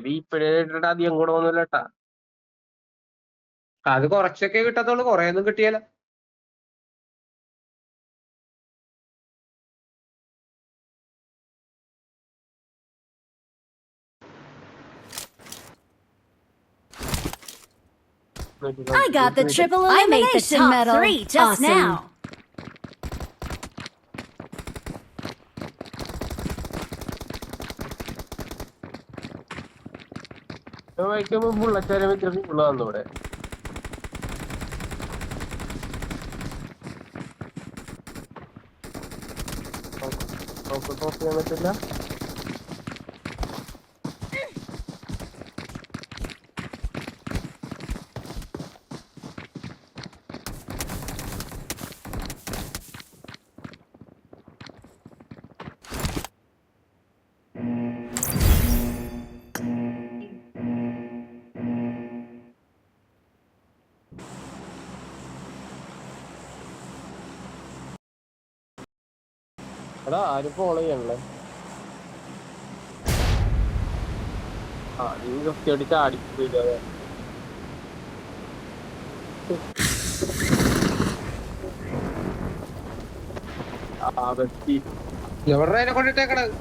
വീപ്പിഴ അധികം കൂടെ ഒന്നുമില്ലട്ടാ. അത് കൊറച്ചൊക്കെ കിട്ടത്തുള്ളൂ, കൊറേയൊന്നും കിട്ടിയാല. I got the triple elimination medal. Top 3 just now. വയ്ക്കുമ്പോ ബുള്ളറ്റാരെ വെച്ചിട്ട് ബുള്ളാന്ന് ഇവിടെ. ടോപ്പ് ചെയ്യാൻ പറ്റില്ല. എടാ ആരും ഫോളോ ചെയ്യണല്ലേ? നീ കൃത്യമായിട്ട് ചാടിക്കില്ല. എവിടെ അതിനെ കൊണ്ടിട്ടേക്കണത്?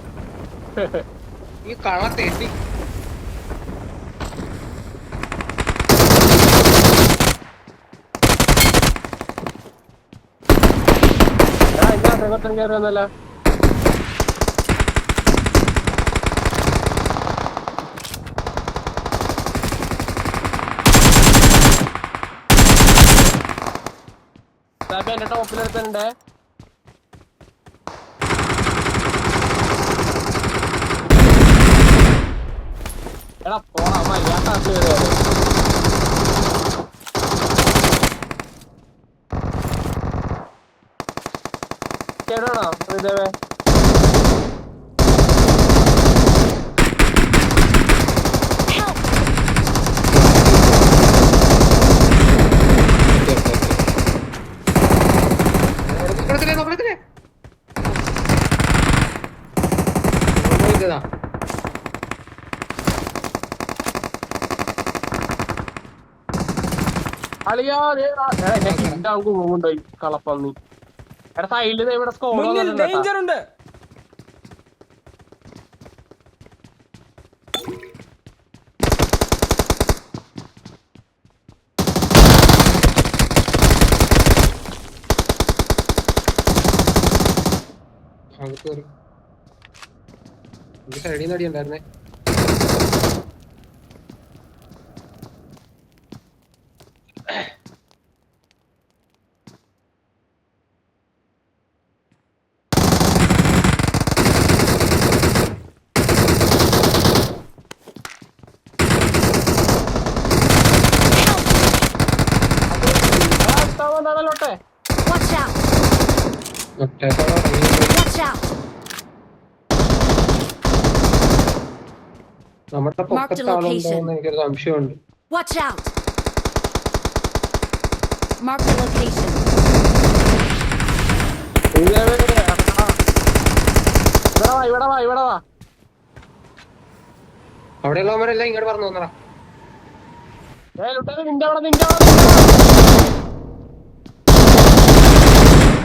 ഈ കള തെറ്റി. കയറുന്നല്ല. എന്റെ ടോപ്പിലെടുത്തുണ്ട്. എടാ പോടാ മര്യാദ കേടാണോ ഇതേവേ? അളിയാ കൊണ്ടുപോയി കളപ്പന്നി. എടാ സൈഡിൽ ഇവിടെ ഡേഞ്ചർ ഉണ്ട്. സൈഡിൽ നിന്ന് അടി ഉണ്ടായിരുന്നേ. Watch out. Watch out. നമ്മുടെ പൊക്കത്താളുണ്ടോന്ന് എനിക്കൊരു സംശയമുണ്ട്. Watch out. Mark the location. ഇവിടെ വാ. അവിടെയുള്ളവരെല്ലാം ഇങ്ങോട്ട് പറഞ്ഞു തോന്നടാ.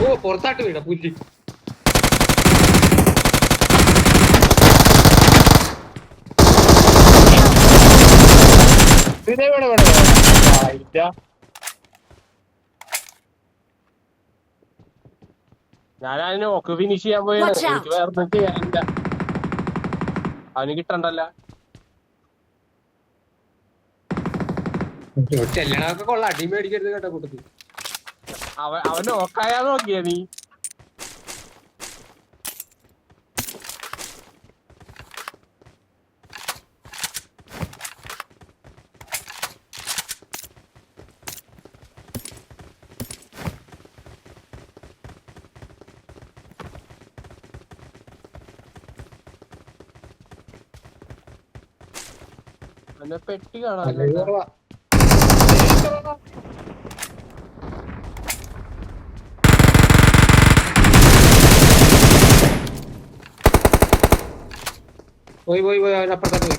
ഓ പുറത്താട്ട് വീണ പുല്ലി. ഞാനതിന് ഒക്കെ ഫിനിഷ് ചെയ്യാൻ പോയാണ്. എനിക്ക് വേറെ ചെയ്യാനില്ല. അവന് കിട്ടണ്ടല്ല. ചെല്ലണൊക്കെ കൊള്ളാം. അടി മേടിക്കരുത് കേട്ടോ കൂട്ടത്തിൽ. അവൻ നോക്കായാ നോക്കിയാ നീ. എന്നെ പെട്ടി കാണാൻ പോയി അവനപ്പുറത്തോട്ട് പോയി.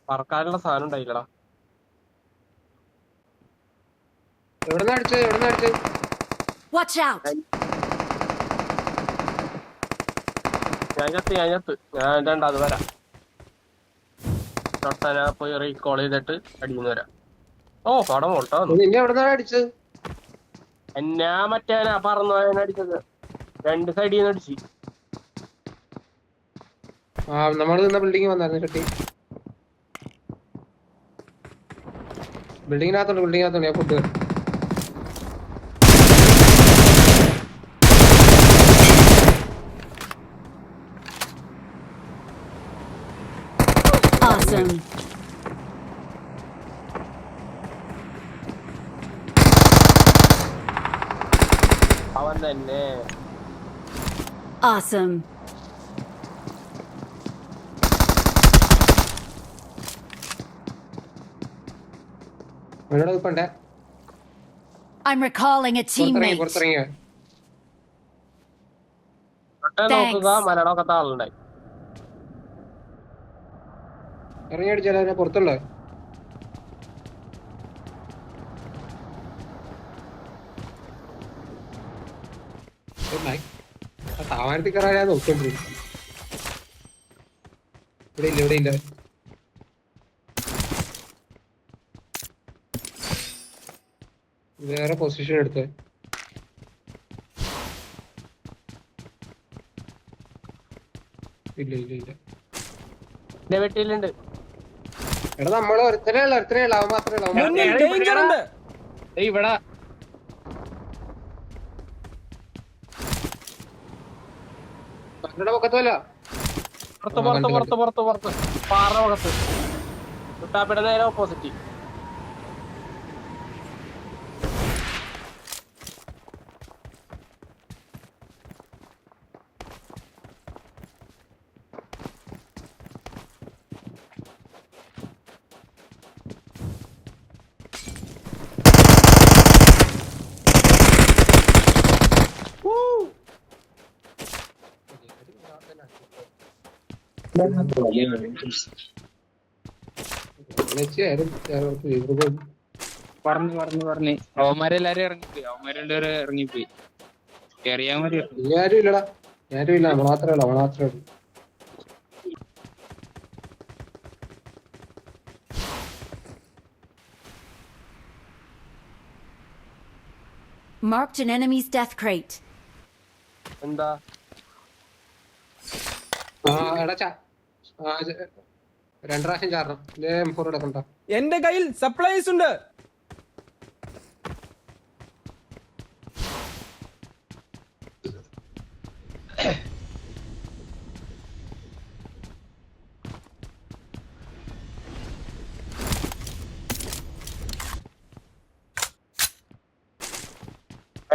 പറക്കാനുള്ള സാധനം ഉണ്ടായില്ലടാ. എവിടെന്നാ അടിച്ചത്? Watch out! ഞാൻ ചത്ത് ഞാൻ അത് വരാം. തൊട്ടന പോയി റീകോൾ ചെയ്തിട്ട് അടിയുന്ന വരാം. ഓ പടം ഓട്ടോ നിന്നെ എവിടെന്നാ അടിച്ചത്? എന്നാ മറ്റേനാ പറന്നു അടിച്ചത്. 2 സൈഡിൽ നിന്ന് അടിച്ച്. നമ്മള് നിന്ന ബിൽഡിംഗ് വന്നായിരുന്നു ചട്ടി. ബിൽഡിങ്ങിനകത്തുണ്ട് ഞാൻ ഫുഡ്. Awesome. അവൻ തന്നെ. Awesome. അവനോട് ഇപ്പണ്ടേ I'm recalling a teammate. പുറത്തിറങ്ങിയ നോക്കുക മലടൊക്കത്തെ ആളുണ്ടായി. ഇറങ്ങി അടിച്ചാലോ പുറത്തുണ്ടോ? താവാരത്തിൽ കയറാൻ നോക്കിക്കൊണ്ടിരിക്കും. ഇവിടെ ഇല്ല. വേറെ പൊസിഷൻ എടുത്ത് ഇല്ല എന്റെ വെട്ടിയിലുണ്ട്. എടാ നമ്മള് ഒരുത്തനെയുള്ള അവൻ മാത്രമേ ഇവിടെ പൊക്കത്തല്ല പുറത്ത് പാറ മുഖത്ത് കുട്ടാപ്പിയുടെ നേരെ ഓപ്പോസിറ്റ്. പറഞ്ഞു അവന്മാരെല്ലാരും ഇറങ്ങിപ്പോയി കേറിയാ മതി. ആരും ഇല്ലടാ, ആരും ഇല്ല. അവൻ മാത്രമേ ഉള്ളൂ. Marked an enemy's death crate. എന്താ എടാ 2 പ്രാവശ്യം ചാടണം. M4 എടുക്കണ്ട. എന്റെ കയ്യിൽ സപ്ലൈസ് ഉണ്ട്.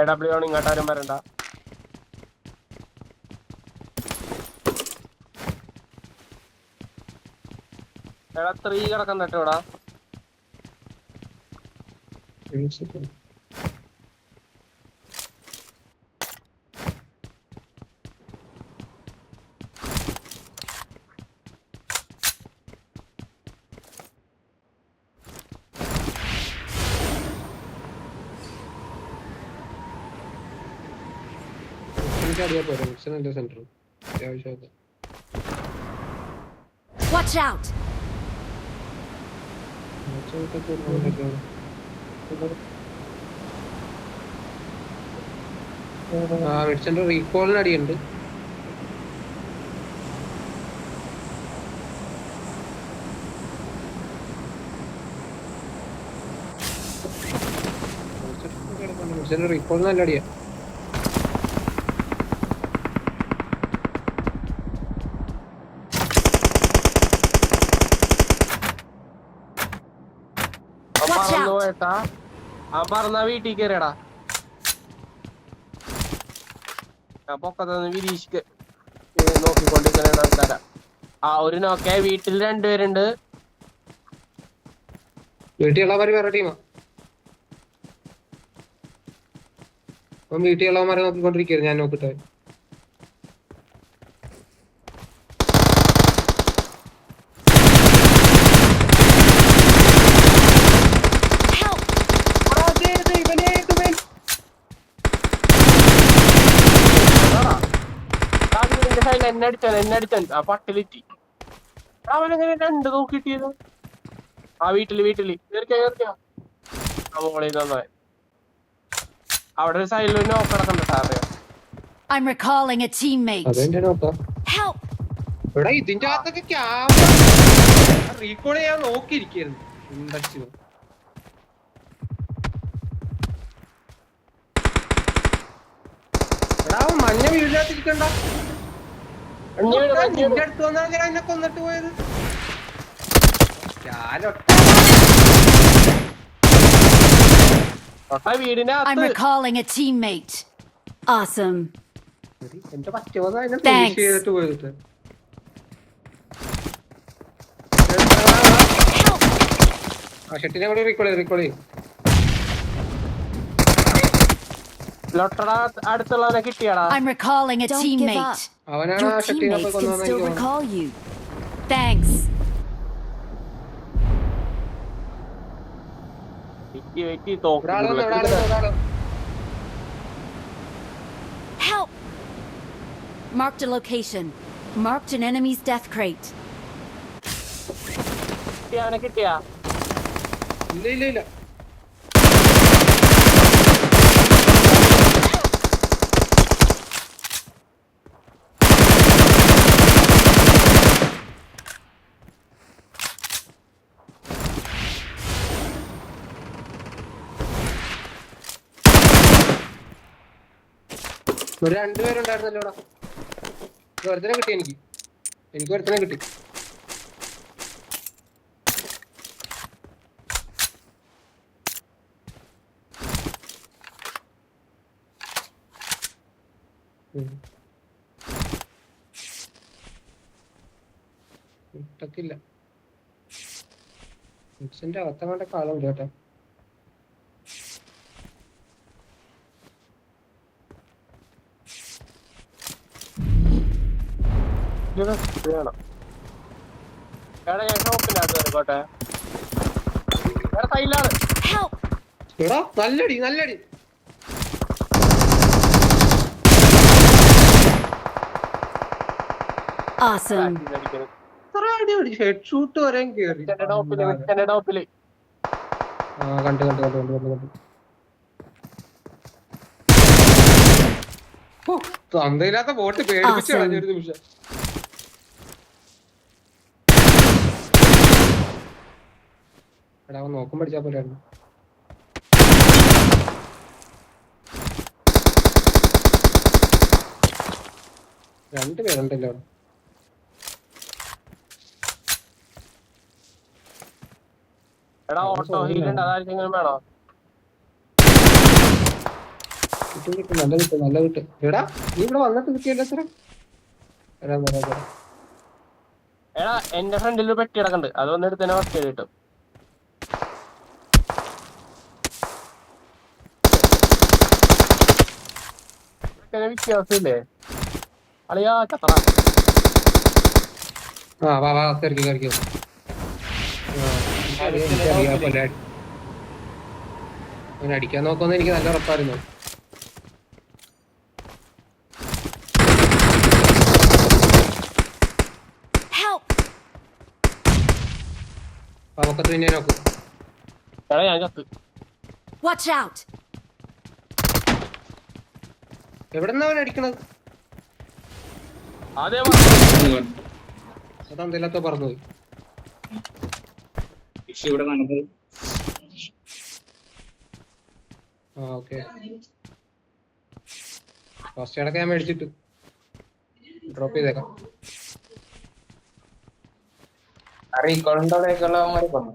AW ആണ്, ഇങ്ങോട്ടാരും വരണ്ട. എടാ 3 കിടക്കണ്ട ഇവിടെ. Watch out! റീകോളിന് അടിയുണ്ട്. റീകോളിന് നല്ല അടിയാ. പറന്ന വീട്ടിൽ കയറിയടാ. ഞാൻ പൊക്കത്തുനിന്ന് വിരീഷിക്ക് നോക്കിക്കൊണ്ടിരിക്കുന്ന ആൾക്കാരാ. ആ ഒരു നോക്കിയ വീട്ടിൽ 2 പേരുണ്ട്. വീട്ടിലുള്ളവര് വേറെ ടീമാ. അപ്പം വീട്ടിലുള്ളവന്മാരെ നോക്കിക്കൊണ്ടിരിക്കുകയായിരുന്നു. ഞാൻ നോക്കിട്ടെ എന്നെ അടിച്ചാൻ ആ പട്ടിലെത്തി. അവനെങ്ങനെ 2 നോക്കിട്ടിയത്? ആ വീട്ടില് തീർച്ചയായും മോളെ നന്നായി. അവിടെ ഒരു സൈഡിൽ നോക്ക് നടക്കണ്ട സാറേ. I'm recalling a teammate. അതെന്റെ നോക്കാം. Help! ഇവിടെ ഇതിന്റെ അകത്തൊക്കെ ക്യാമറ റീകോൾ ചെയ്യാൻ നോക്കിയിരിക്കുന്നു. എടാ മഞ്ഞ വീടിനകത്തിരിക്കണ്ട. നിന്റെ അടുത്ത് വന്നാൽ ഞാൻ എന്നെ കൊന്നിട്ട് പോയത്. I'm recalling a teammate. Awesome. എന്റെ പറ്റുമോ എന്നെ ഫിനിഷ് ചെയ്തിട്ട് പോയിട്ട്. ആ ഷെട്ടിനെ കൂടെ റീകോൾ ചെയ്യും. അടുത്തുള്ളവനെ കിട്ടിയാടാ. I'm recalling a teammate. അവനാണ് Your ആ ഷെട്ടിനെ teammates can കൊണ്ടുവന്ന still എനിക്ക് recall you. Thanks. ഒരാള് Help! Marked a location. Marked an enemy's death crate. കിട്ടിയാ ഇല്ല ഒരു 2 പേരുണ്ടായിരുന്നല്ലോ. ഒരുത്തനെ കിട്ടി. എനിക്ക് ഒരുത്തനെ കിട്ടി. കിട്ടത്തില്ല. മിക്സിന്റെ അകത്തങ്ങാണ്ട കാലം കേട്ടോ. വേണം. എടാ ഞാൻ ഷോപ്പിനകത്ത് കയറിക്കോട്ടെ. എടാ സൈഡിലാണ്. എടാ നല്ലടി. Awesome. ഹെഡ് ഷൂട്ട് വരെയും കേറി. ടോപ്പില് കണ്ടു. തന്തയില്ലാത്ത ബോട്ട് പേടിപ്പിച്ച് കളഞ്ഞൊരു നിമിഷം. എടാ അവൻ നോക്കും പഠിച്ചാ പോലെയായിരുന്നു. രണ്ട് പേരുണ്ടല്ലോ. എടാ ഓട്ടോ ഹീലുണ്ട്, അതായിരിക്കും വേണോ? നല്ല കിട്ടും. എടാ നീ ഇവിടെ വന്നിട്ട് കിട്ടിയല്ലോ സാറേ. എടാ എന്റെ ഫ്രണ്ടിൽ ഒരു പെട്ടി കിടക്കണ്ട്, അത് വന്നിട്ട് തന്നെ വർക്ക് കിട്ടും. വ്യത്യാസമില്ലേ അളിയാ ചത്ര. അടിക്കാൻ നോക്കുമെന്ന് എനിക്ക് നല്ല ഉറപ്പായിരുന്നു. അവക്കത്ത് പിന്നെ നോക്കും. എവിടെന്നാ അവൻ അടിക്കണത്? അതെന്തെല്ലാത്തോ പറഞ്ഞുപോയി. ഓക്കെ ഫസ്റ്റ് എയ്ഡൊക്കെ ഞാൻ മേടിച്ചിട്ട് ഡ്രോപ്പ് ചെയ്തേക്കാം. റീകോളിന്റെ കൊന്നു.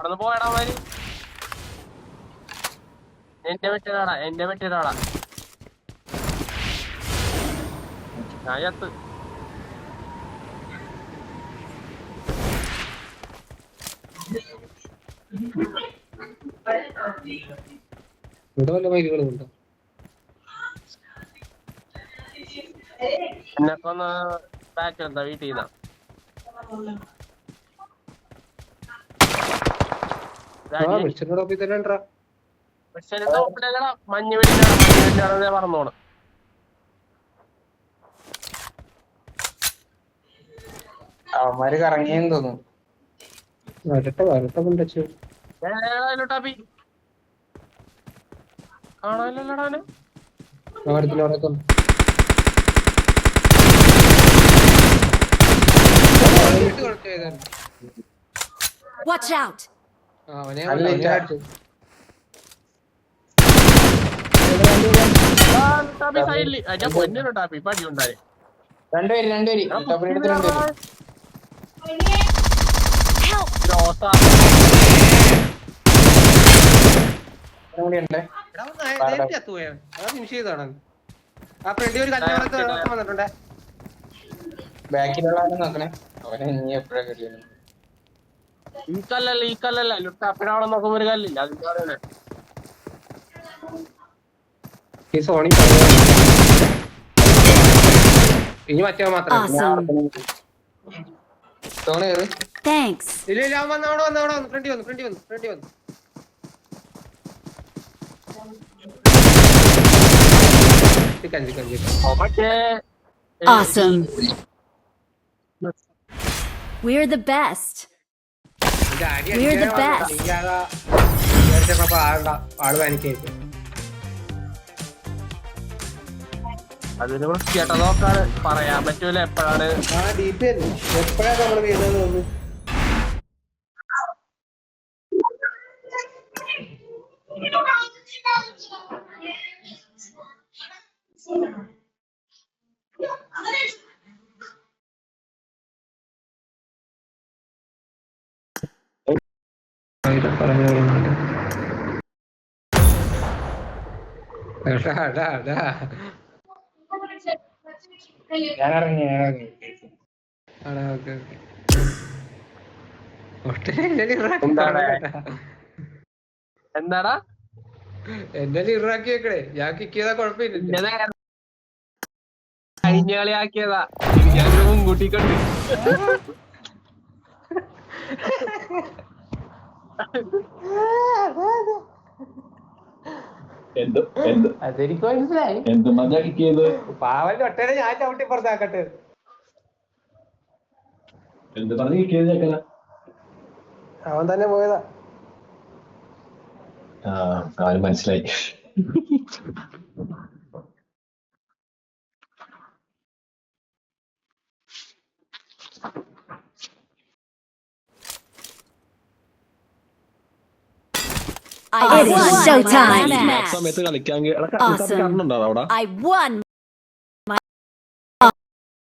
അവിടെ നിന്ന് പോയടാ മാര്. എന്റെ വെട്ടിയതാടാ ഞാൻ ചത്ത്. ഇവിടെ വല്ല മൈലുകളും ഉണ്ടോ? എന്നൊക്കെ ഒന്ന് ബാക്ക് എന്താ വീട്ടിൽ നിന്നാ ടോപ്പിൽ തന്നെ ഉണ്ടാ. പക്ഷെ മഞ്ഞ് വെടിയിലാണ് പറഞ്ഞോണ്. അവന്മാര് കറങ്ങിയെന്ന് തോന്നുന്നു. വരട്ടെ കൊണ്ടു ടാപ്പി കാണാനില്ലടാനെ. Watch out! ടാപ്പി സൈഡില് അതിന്റെ പൊന്നിനോ ടാപ്പി പടി ഉണ്ടായി. രണ്ടുപേര് Help! ആ ഫ്രണ്ട് ഒരു കല്യാണത്ത് വന്നിട്ടുണ്ടേ. ബാക്കിലുള്ള നോക്കണേ. അവനെ ഇനി എപ്പോഴാ കഴിയുന്നു? ഈ കല്ലല്ല ലുട്ടാപ്പിനവിടെ നോക്കുമ്പോ ഒരു കല്ലില്ല. അതിന്റെ പറയണേ ഈ സോണി ഇനി മറ്റേ മാത്രം. Awesome. സോണി കയറി. Thanks. ഇല്ല അവൻ വന്നു ഫ്രണ്ടി വന്നു. പക്ഷേ Awesome. We're the best. We're the best. ആള് പാനിക്കായിട്ട് അതിന് വൃത്തിയായിട്ട് നോക്കാണ് പറയാൻ പറ്റൂല എപ്പോഴാണ്. എപ്പോഴാ നമ്മള് വീഴുന്നത് തോന്നുന്നു. ഞാൻ ഇറങ്ങി. എന്താടാ എന്നെ ഇറാക്കി വെക്കണേ. ഞാൻ കിക്ക് ചെയ്താ കൊഴപ്പില്ല. കഴിഞ്ഞ കളിയാക്കിയതാ ഞാൻ മുൻകൂട്ടിക്കൊണ്ട്. അതെനിക്ക് മനസ്സിലായി. പാവന്റെ ഒട്ടേനെ ഞാൻ ചവിട്ടി പുറത്താക്കട്ടെ. അവൻ തന്നെ പോയതാ. മനസ്സിലായി. I won. Showtime. സമയത്ത് കളിക്കാൻ Awesome. കാണുന്നുണ്ടോ അവിടെ? I won. My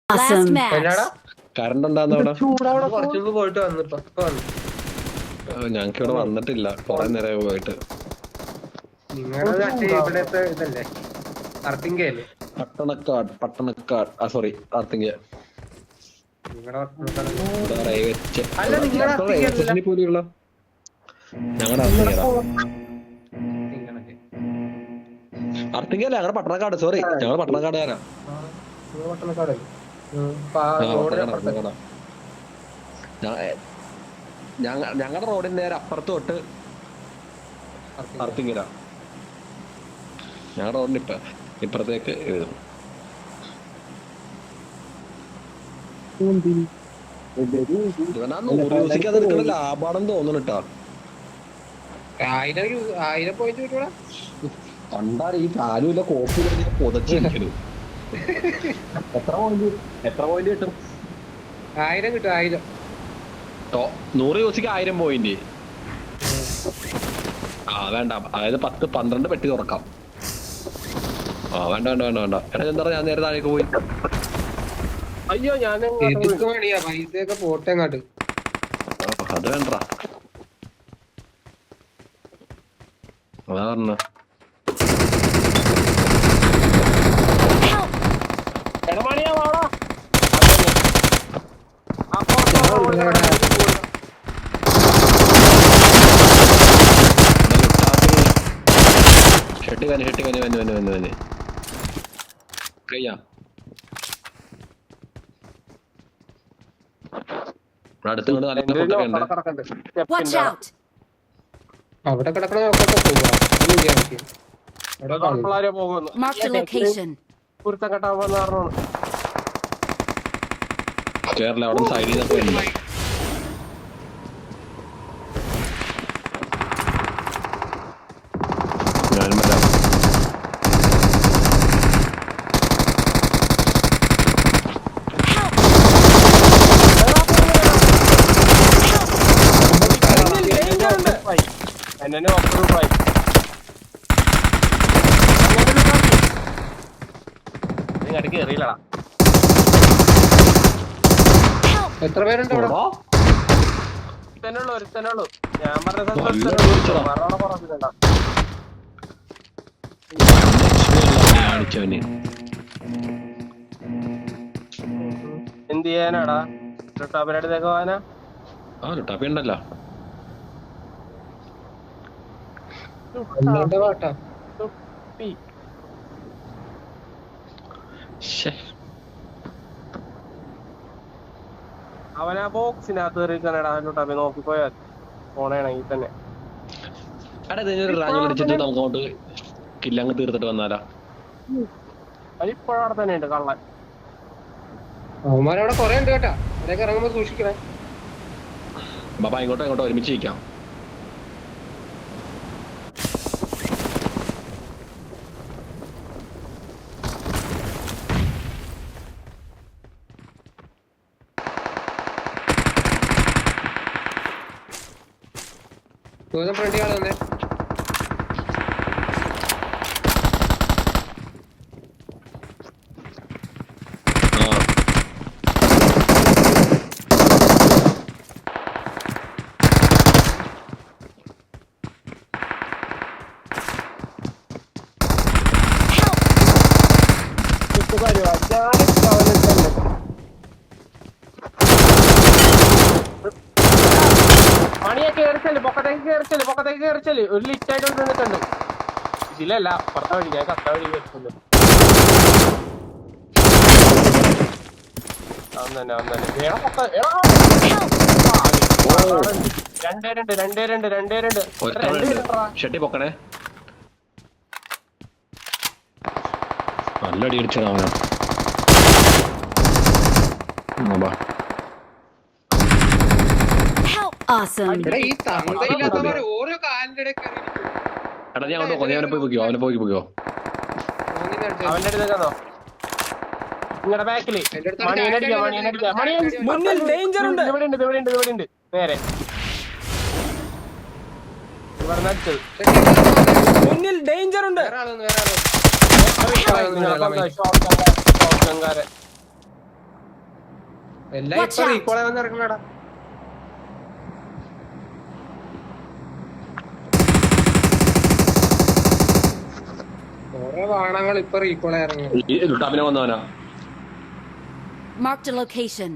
last match. എന്നാടാ കറണ്ട് ഉണ്ടാകുന്ന അവിടെ? ചൂടവിടെ കുറച്ചുകൂടി പോയിട്ട് വന്നു. ഇപ്പൊ വന്നു. ഞങ്ങക്ക് ഇവിടെ വന്നിട്ടില്ല, കൊറേ നേരം പോയിട്ട്. നിങ്ങളുടെ ഇവിടത്തെ ഇതല്ലേ അർത്തിങ്കയല്ലേ? പട്ടണക്കാട് സോറി അർത്തിങ്ക. അല്ല നിങ്ങളുടെ പോലെയുള്ള ഞങ്ങളുടെ അർത്തിങ്കല്ലേ? ഞങ്ങളുടെ പട്ടണക്കാട്, സോറി ഞങ്ങൾ പട്ടണക്കാടുകാരാ. ഞങ്ങളുടെ റോഡിന് നേരെ അപ്പുറത്ത് തൊട്ട് അർത്തിങ്കര. ഞങ്ങളുടെ റോഡിന് ഇപ്പുറത്തേക്ക് എഴുതും. മ്യൂസിക് അതെടുക്കുന്ന ലാഭാണെന്ന് തോന്നുന്നു കേട്ടോ. 1000 പോയിന്റ് കിട്ടൂടാ. പണ്ടാണ് ഈ കാലുമില്ല കോപ്പില്ല പൊതച്ചിരിക്കണു. എത്ര പോയിന്റ് കിട്ടും? 1000 കിട്ടും. 1000 100 മ്യൂസിക് 1000 പോയിന്റ്. വേണ്ട, അതായത് 10-12 പെട്ടി തുറക്കാം. വേണ്ട എടാ എന്താ ഞാൻ നേരെ താഴേക്ക് പോയി. അയ്യോ ഞാൻ പൈസയൊക്കെ പോട്ടെങ്ങാട്ട്. അത് വേണ്ട. അതാ പറഞ്ഞ എടമണിയാ വാടാ ഷെട്ടി വന്ന് കഴിയാ അടുത്ത് കൊണ്ട് നല്ല ഫുഡൊക്കെ ഉണ്ട്. Watch out! അവിടെ കിടക്കണ നോക്കട്ടെ പോവാ പോകുന്നു Mark the location. കുരുത്തം കെട്ടാൻ വന്ന കാരണമാണ്. കേരള അവിടെ സൈഡിൽ നിന്നൊക്കെ വരുന്നു. ഞാനും വരാം. എന്നെ ഒപ്പറും ഫ്രൈ നീ ഇടയ്ക്ക് എറിയില്ലടാ. എത്ര പേരുണ്ട് ഇവിടെ? ഒരുത്തനുള്ളൂ ഞാൻ പറഞ്ഞ അടിച്ചവന് എന്ത് ചെയ്യാനാടാ ലുട്ടാപ്പിനടുത്തേക്ക് പോവാനാ? ആ ലുട്ടാപ്പി ഉണ്ടല്ലോ. അല്ലാണ്ട് പാട്ടാ അവനാ ബോക്സിനകത്ത് കയറിക്കണടാ ലുട്ടാപ്പി നോക്കിപ്പോയാൽ ഫോണാണെങ്കിൽ തന്നെ. റാങ്ക് അടിച്ചിട്ട് നമുക്ക് അങ്ങോട്ട് കില്ലങ്ങ് തീർത്തിട്ട് വന്നാലാ? അതിപ്പോഴവിടെ തന്നെ ഉണ്ട് കള്ളൻ. അവന്മാരവിടെ കൊറേ ഉണ്ട് കേട്ടാ, ഇവിടേക്ക് ഇറങ്ങുമ്പോ സൂക്ഷിക്കണേ. ബാബാ ഇങ്ങോട്ടോ ഒരുമിച്ച് ഇരിക്കാം. ഫ്രണ്ട് ആള് വന്നേ. മണിയൊക്കെ പൊക്കത്തേക്ക് കയറിച്ചല് ഒരു ലിറ്റായിട്ട് നിന്നിട്ടുണ്ട്. ഇതിലല്ല പുറത്ത വഴി, ഞാൻ കത്ത വഴി വെക്കുന്നു. രണ്ടേ ഷെട്ടി പൊക്കണേ. നല്ല അടി അടിച്ചടാ അവനാ. Awesome. ഇവിടെ ഈ തന്തയില്ലാത്തവര് ഓരോ കാലിന്റെ ഇടയ്ക്ക് എടാ ഞാൻ അങ്ങോട്ട് പോയി, അവനെ പോയി പൊക്കിയോ. അവന്റെ അടുത്തേക്കാണോ? നിങ്ങളുടെ ബാക്കില് മുന്നിൽ ഡേഞ്ചർ ഉണ്ട്. ഇവിടെ ഉണ്ട് നേരെ ഇവിടെ അടിച്ചത്. മുന്നിൽ ഡേഞ്ചർ ഉണ്ട്. വേറെ ആളൊന്നും എല്ലാം ഇപ്പൊ റീകോളെ വന്ന് ഇറങ്ങണടാ. ഓരോ വാണങ്ങൾ ഇപ്പൊ റീകോളെ ഇറങ്ങും. വന്നവനാ. Marked a location.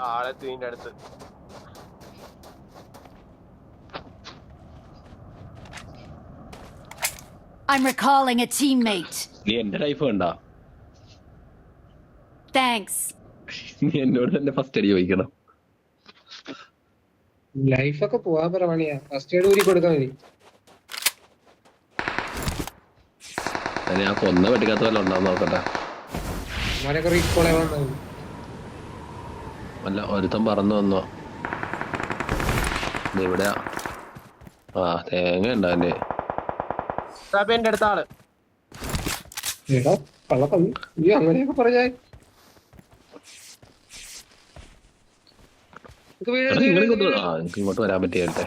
ആളെ തീന്റെ അടുത്ത് I'm recalling a teammate. നീ എന്റെ ലൈഫ് കണ്ടാ? Thanks. നീ എന്നോട് തന്നെ ഫസ്റ്റ് അടി ചോദിക്കണം. ലൈഫൊക്കെ പോവാൻ പറയണിയാ, ഫസ്റ്റ് എയ്ഡ് ഊരി കൊടുക്കാൻ മതി. ഞാൻ കൊന്ന വെട്ടിക്കാത്ത വല്ല ഉണ്ടാവും നോക്കട്ടെ. അവന്മാരൊക്കെ റീകോളെ വന്നത് അല്ല ഒരുത്തം പറന്നു വന്നോ ഇവിടെയാ. ആ തേങ്ങ ഉണ്ടോ എന്റെ എന്റെ അടുത്ത ആള്. എടാ കള്ളപ്പന്നി, നീ അങ്ങനെയൊക്കെ പറഞ്ഞാ എനിക്ക് ഇങ്ങോട്ട് വരാൻ പറ്റിയല്ലേ?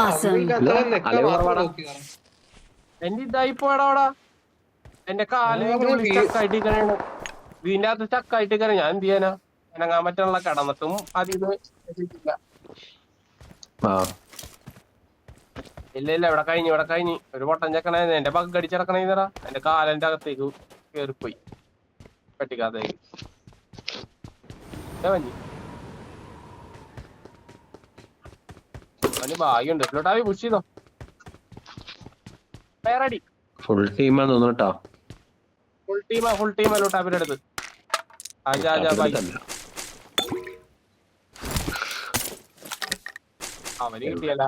Awesome. എന്റെ ഇതായിപ്പോടാ എന്റെ കാല് സ്റ്റക്കായിട്ട് കയറാണ്. ഇതിന്റെ അകത്ത് സ്റ്റക്കായിട്ട് കയറാം. ഞാൻ എന്ത് ചെയ്യാനാ? അനങ്ങാൻ പറ്റാനുള്ള കിടന്നിട്ടും അതിന് ഇല്ല ഇവിടെ കഴിഞ്ഞു ഒരു പൊട്ടൻ ചെക്കണേ. എന്റെ ബഗ് അടിച്ചിടക്കണേന്നറാ. എന്റെ കാലിന്റെ അകത്തേക്ക് കേറിപ്പോയി പെട്ടിക്കകത്തേക്ക്. അവന് ഭാഗ്യമുണ്ട്. ലോട്ടാവി പുഷ് ചെയ്തോ. പേരടി ഫുൾ ടീമാ തോന്നുന്നു. ഫുൾ ടീമാ ലോട്ടാവിന്റെ അടുത്ത്. അവന് കിട്ടിയല്ല.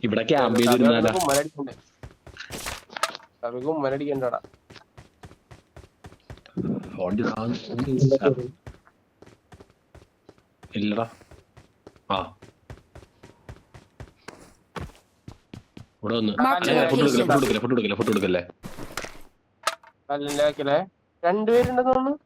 ഇവിടെ ക്യാമ്പ് ചെയ്തിരുന്നാലാ. ഉമ്മനടിക്കണ്ടടാ. ഇല്ലടാ. ഇവിടെ വന്ന് ഫുഡ് കൊടുക്കല്ലേ. കല്ലിന്റെ രണ്ടുപേരുണ്ടെന്ന് തോന്നുന്നു.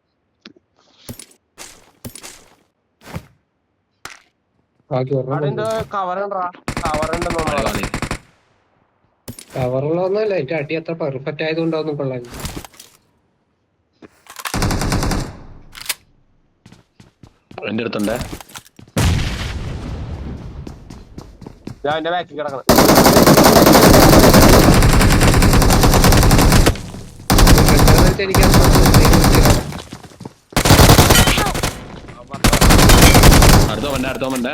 കവറുള്ളതൊന്നുമല്ല. എന്റെ അടി അത്ര പെർഫെക്റ്റ് ആയതുകൊണ്ടൊന്നും കൊള്ളാൻ. എന്റെ അടുത്തുണ്ടേ. ഞാൻ എന്റെ ബാക്കിൽ കിടക്കണം. എനിക്ക് അടുത്തോമന്റെ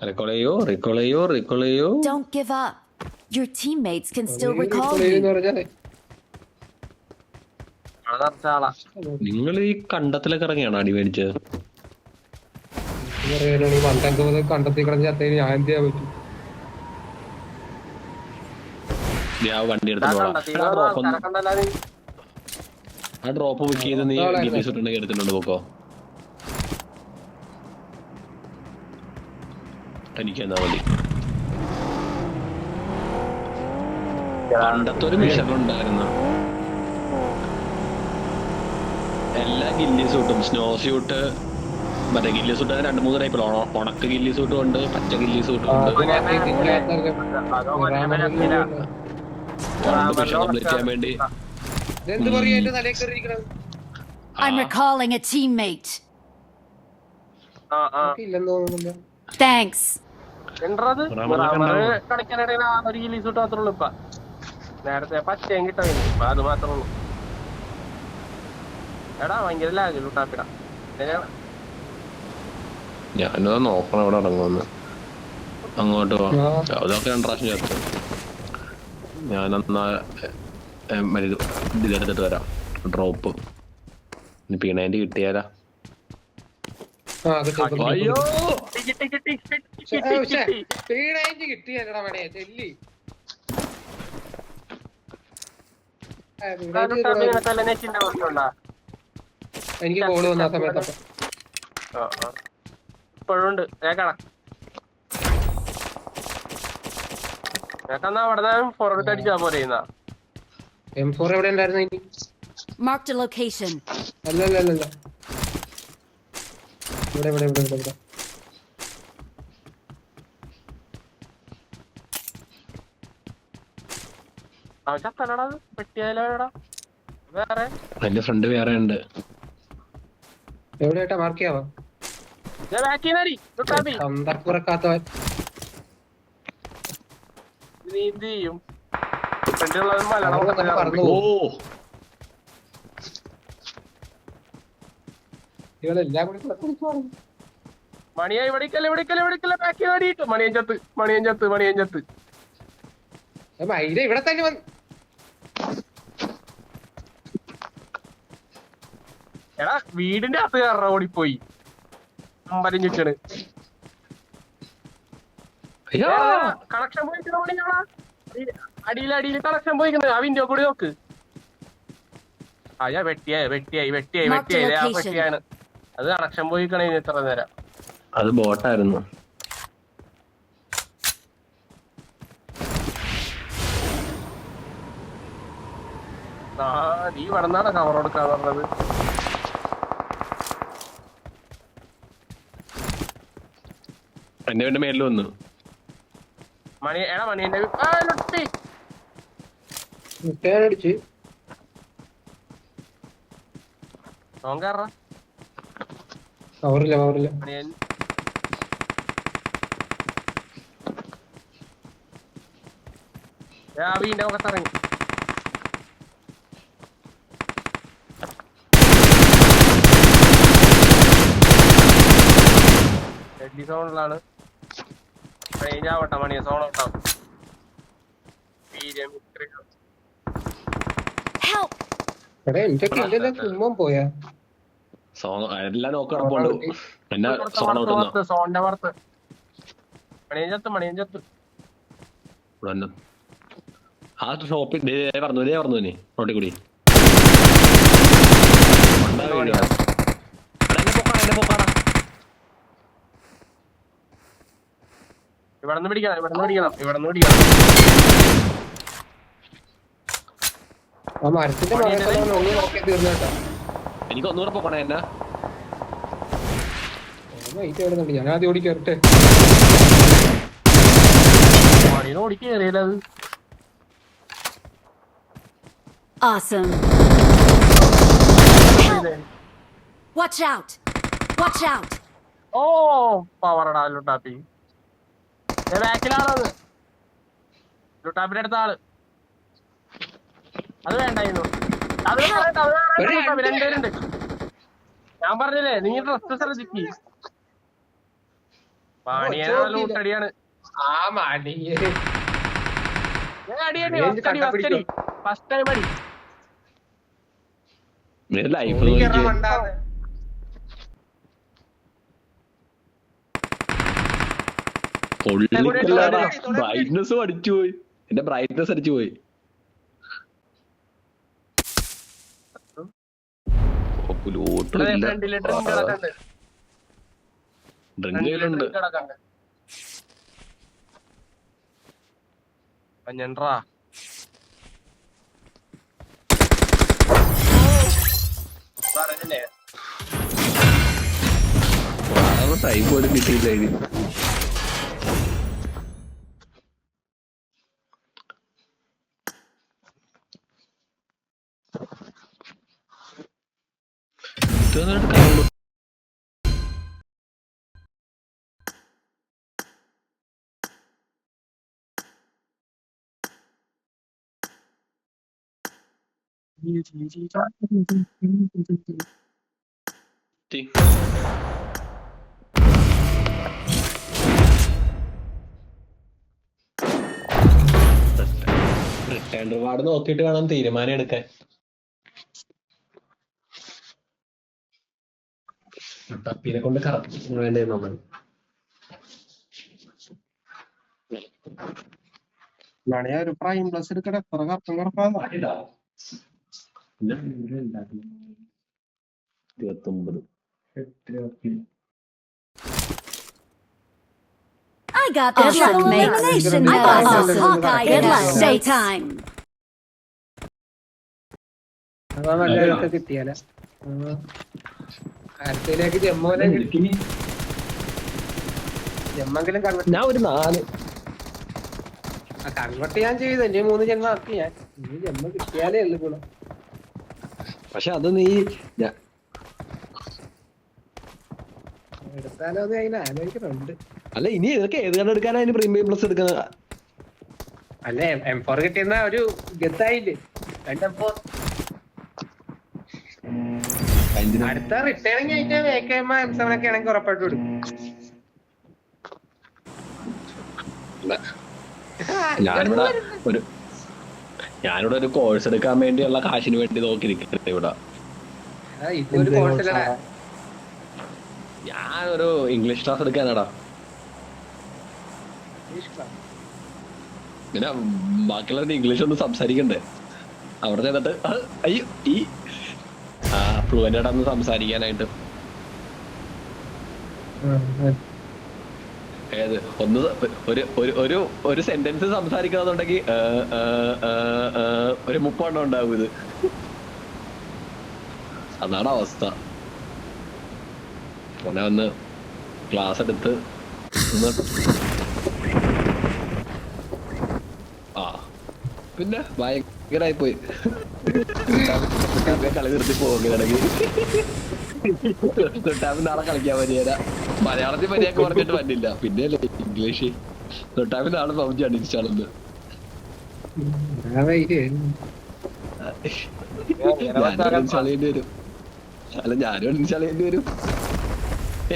റിക്കോളയോ. Don't give up. Your teammates can still recall you. നിങ്ങൾ ഈ കണ്ടത്തിലൊക്കെ ഇറങ്ങിയാണോ അടി മേടിച്ചത്? കണ്ടെത്തി കിടന്ന് ചത്തേന് ഞാൻ എന്ത് ചെയ്യാൻ പറ്റും? വണ്ടി എടുത്തിട്ട് ആ ഡ്രോപ്പ് ബുക്ക് ചെയ്ത് നീ ഗില്ലിസുണ്ടെങ്കിൽ എടുത്തിട്ടുണ്ട്. പോക്കോ എനിക്ക് എന്നാ മതി. പണ്ടത്തെ ഒരു മിഷൻ ഉണ്ടായിരുന്നു. എല്ലാ ഗില്ലി സൂട്ടും സ്നോ സ്യൂട്ട് മറ്റേ ഗില്ലി സൂട്ട് 2-3 ടൈപ്പിൽ. ഉണക്ക് ഗില്ലി സൂട്ടും ഉണ്ട്, പച്ച ഗില്ലി സൂട്ടും ഉണ്ട്. വേണ്ടി I'm recalling a teammate. Thanks. കളിക്കാനിടയിൽ ഒരു ഗില്ലി സൂട്ട് മാത്രമേ ഉള്ളൂ. ഇപ്പൊ നേരത്തെ പച്ചയും കിട്ടാൻ അത് മാത്രമേ ഉള്ളൂ. എടാ ഭയങ്കര ലാഗ് ലൂട്ടാപ്പിടാ. ഞാനത് നോക്കണം ഇവിടെ ഇറങ്ങുമെന്ന്. അങ്ങോട്ട് പോവാം. അതൊക്കെ 2 പ്രാവശ്യം ചേർത്ത്. ഞാനെന്നാ ഇതെടുത്തിട്ട് വരാം. ഡ്രോപ്പ് പീണേന്റെ കിട്ടിയാലാ. അയ്യോ എനിക്ക് കോള് വന്ന സമയത്ത് ഇപ്പോഴുണ്ട്. അവിടെ ഫോർവേഡ് അടിച്ചാ പോലെ. M4 എവിടെ ഉണ്ടായിരുന്നു? ഇനി Marked a location. അല്ലല്ല ഇവിടെ വേറെ എന്റെ ഫ്രണ്ട് വേറെ ഉണ്ട്. എവിടെയായിട്ടാ മാർക്ക് ചെയ്യാവോ? പുറക്കാത്തവൻ നീ എന്ത് ചെയ്യും? പറഞ്ഞു ഇവളെല്ലാം കൂടി മണിയായി ഇവിടേക്കല്ലേ ബാക്കി വേടിയിട്ടു. മണിയൻ ചത്ത്. മൈര ഇവിടെ തന്നെ വന്നു. എടാ വീടിന്റെ അകത്ത് കയറ ഓടിപ്പോയി. അമ്പലം ചുറ്റണ്. കണക്ഷൻ പോയിക്കണ മണിയാ. അടിയിൽ കണക്ഷൻ പോയിക്കുന്നത്. ആ വിൻഡോ കൂടി നോക്ക്. അയ്യാ വെട്ടിയായി പെട്ടിയാണ്. അത് കണക്ഷൻ പോയിക്കണ ഇത്ര നേരം. അത് ബോട്ടായിരുന്നു. നീ പറഞ്ഞാണ് കവർ കൊടുക്കാന്ന് പറഞ്ഞത്. എന്റെ മേലിൽ വന്നു. മണി എടാ മണി എന്റെ ലൊട്ടി മുട്ടയാടിച്ച് നോക്കാറ പവറില്ല മണി വീടിന്റെ മുഖത്തിറങ്ങി. ഡെഡ്ലി സോണിലാണ് ആവട്ടെ മണിയെ സോൺ ഔട്ടാവും. Help! എടാ എന്റെ കില്ലെല്ലാം കുമ്മം പോയാ എല്ലാം നോക്കി കിടപ്പുണ്ട്. എന്നെ സോൺ ഔട്ട് സോണിന്റെ പുറത്ത് മണിയൻ ചത്ത് ആ ഷോപ്പിൽ പറഞ്ഞു നീ റോട്ടിൽ കൂടി എന്നെ പൊക്കാടാ. ഇവിടെന്ന് പിടിക്കണം. ആ മരത്തിന്റെ മറയൊക്കെ നോക്കി തീർന്നേട്ടാ. എനിക്ക് ഒന്നുകൂടെ പൊക്കണേ എന്നാ. വെയിറ്റ് എവിടെന്നുണ്ട്, ഞാൻ ആദ്യം ഓടി കയറട്ടെ. മണിയെ ഓടിക്കേറിയത് Awesome. Help! Watch out! Watch out! ഓ പവറടാ ലുട്ടാപ്പി. ബാക്കിലാണത് ലുട്ടാപ്പിന്റെ അടുത്ത ആള്. അത് വേണ്ടായിരുന്നു. രണ്ടുപേരുണ്ട്. ഞാൻ പറഞ്ഞില്ലേ നീ ഡ്രസ് ശ്രദ്ധിക്ക്. പാണിയാണ് ആ മടിയേ ഫസ്റ്റ് ടൈം അടി. ലൈഫ് ബ്രൈറ്റ്നസ് അടിച്ചു പോയി. എന്റെ ബ്രൈറ്റ്നസ് അടിച്ചു പോയി. ഡ്രിങ്കിലുണ്ട്. പഞ്ഞണ്ടാ പറഞ്ഞില്ലേ ടൈം പോലും കിട്ടിയില്ലായിരുന്നു. റിട്ടേൺ റിവാർഡ് നോക്കിയിട്ട് വേണം തീരുമാനം എടുക്കാൻ. തപ്പീനെ കൊണ്ട് കറക്റ്റ് വേണ്ടേ നമ്മൾ. ഒരു പ്രൈം പ്ലസ് എടുക്കട്ടെ. എത്ര കറക്കം കറക്കാം 29. I got this. Good luck, mate. I got this. Hawkeye, good luck. Daytime. അതാ നല്ലതൊക്കെ കിട്ടിയാലേ. അടുത്തതിലേക്ക് ജമ്മെങ്കിലും കൺവെർട്ട് ഞാൻ ഒരു 4 കൺവെർട്ട് ഞാൻ ചെയ്തു. എന്റെ 3 ജന്മം ആക്കി ഞാൻ. ഇനി ജന്മം കിട്ടിയാലേ ഉള്ളു ഗുണം. പക്ഷെ അത് നീ എടുത്താലോ അത് അതിന് ആലോചിക്കുന്നുണ്ട്. അല്ല ഇനി ഇതൊക്കെ ഏത് കണ്ട് എടുക്കാനാ അതിന് പ്രീമിയം പ്ലസ് എടുക്കുന്നത്? അല്ല M4 കിട്ടിയെന്ന ഒരു ഗത്തായില്ലേ. 2 M4 അടുത്ത റിട്ടേണിംഗ് ആയിട്ട് വേക്കുമ്പോ M7 ഒക്കെ ആണെങ്കിൽ ഉറപ്പായിട്ട് എടുക്കും. ഞാനിവിടെ ഒരു കോഴ്സ് എടുക്കാൻ വേണ്ടിയുള്ള കാശിന് വേണ്ടി നോക്കിയിരിക്കുന്നത് ഇവിടെ. ഇതൊരു കോഴ്സല്ലടാ. ഞാനൊരു ഇംഗ്ലീഷ് ക്ലാസ് എടുക്കാനാടാ. പിന്നെ ബാക്കിയുള്ളവരുടെ ഇംഗ്ലീഷ് ഒന്നും സംസാരിക്കണ്ടേ? അവിടെ ചെന്നിട്ട് അയ്യോ ഈ ഫ്ലുവൻ്റ് ആയിട്ടൊന്ന് സംസാരിക്കാനായിട്ട്. ഏത് ഒന്ന് ഒരു സെന്റൻസ് സംസാരിക്കണമെന്നുണ്ടെങ്കിൽ ഒരു 30 ഉണ്ടാവും. ഇത് അതാണ് അവസ്ഥ. അങ്ങനെ വന്ന് ക്ലാസ് എടുത്ത് ആ പിന്നെ ഭയങ്കരായി പോയി കളി നിർത്തി പോകുകയാണെങ്കിൽ തൊട്ടാപ്പി നാളെ കളിക്കാൻ പറ്റിയല്ല. മലയാളത്തിൽ മര്യാദക്ക് പറഞ്ഞിട്ട് പറ്റില്ല. പിന്നെ ഇംഗ്ലീഷ് തൊട്ടാപ്പി നാളെ പബ്ജി അടിച്ചാളെന്ന് ചളയേണ്ടി വരും. അല്ല ഞാനും ചളയേണ്ടി വരും.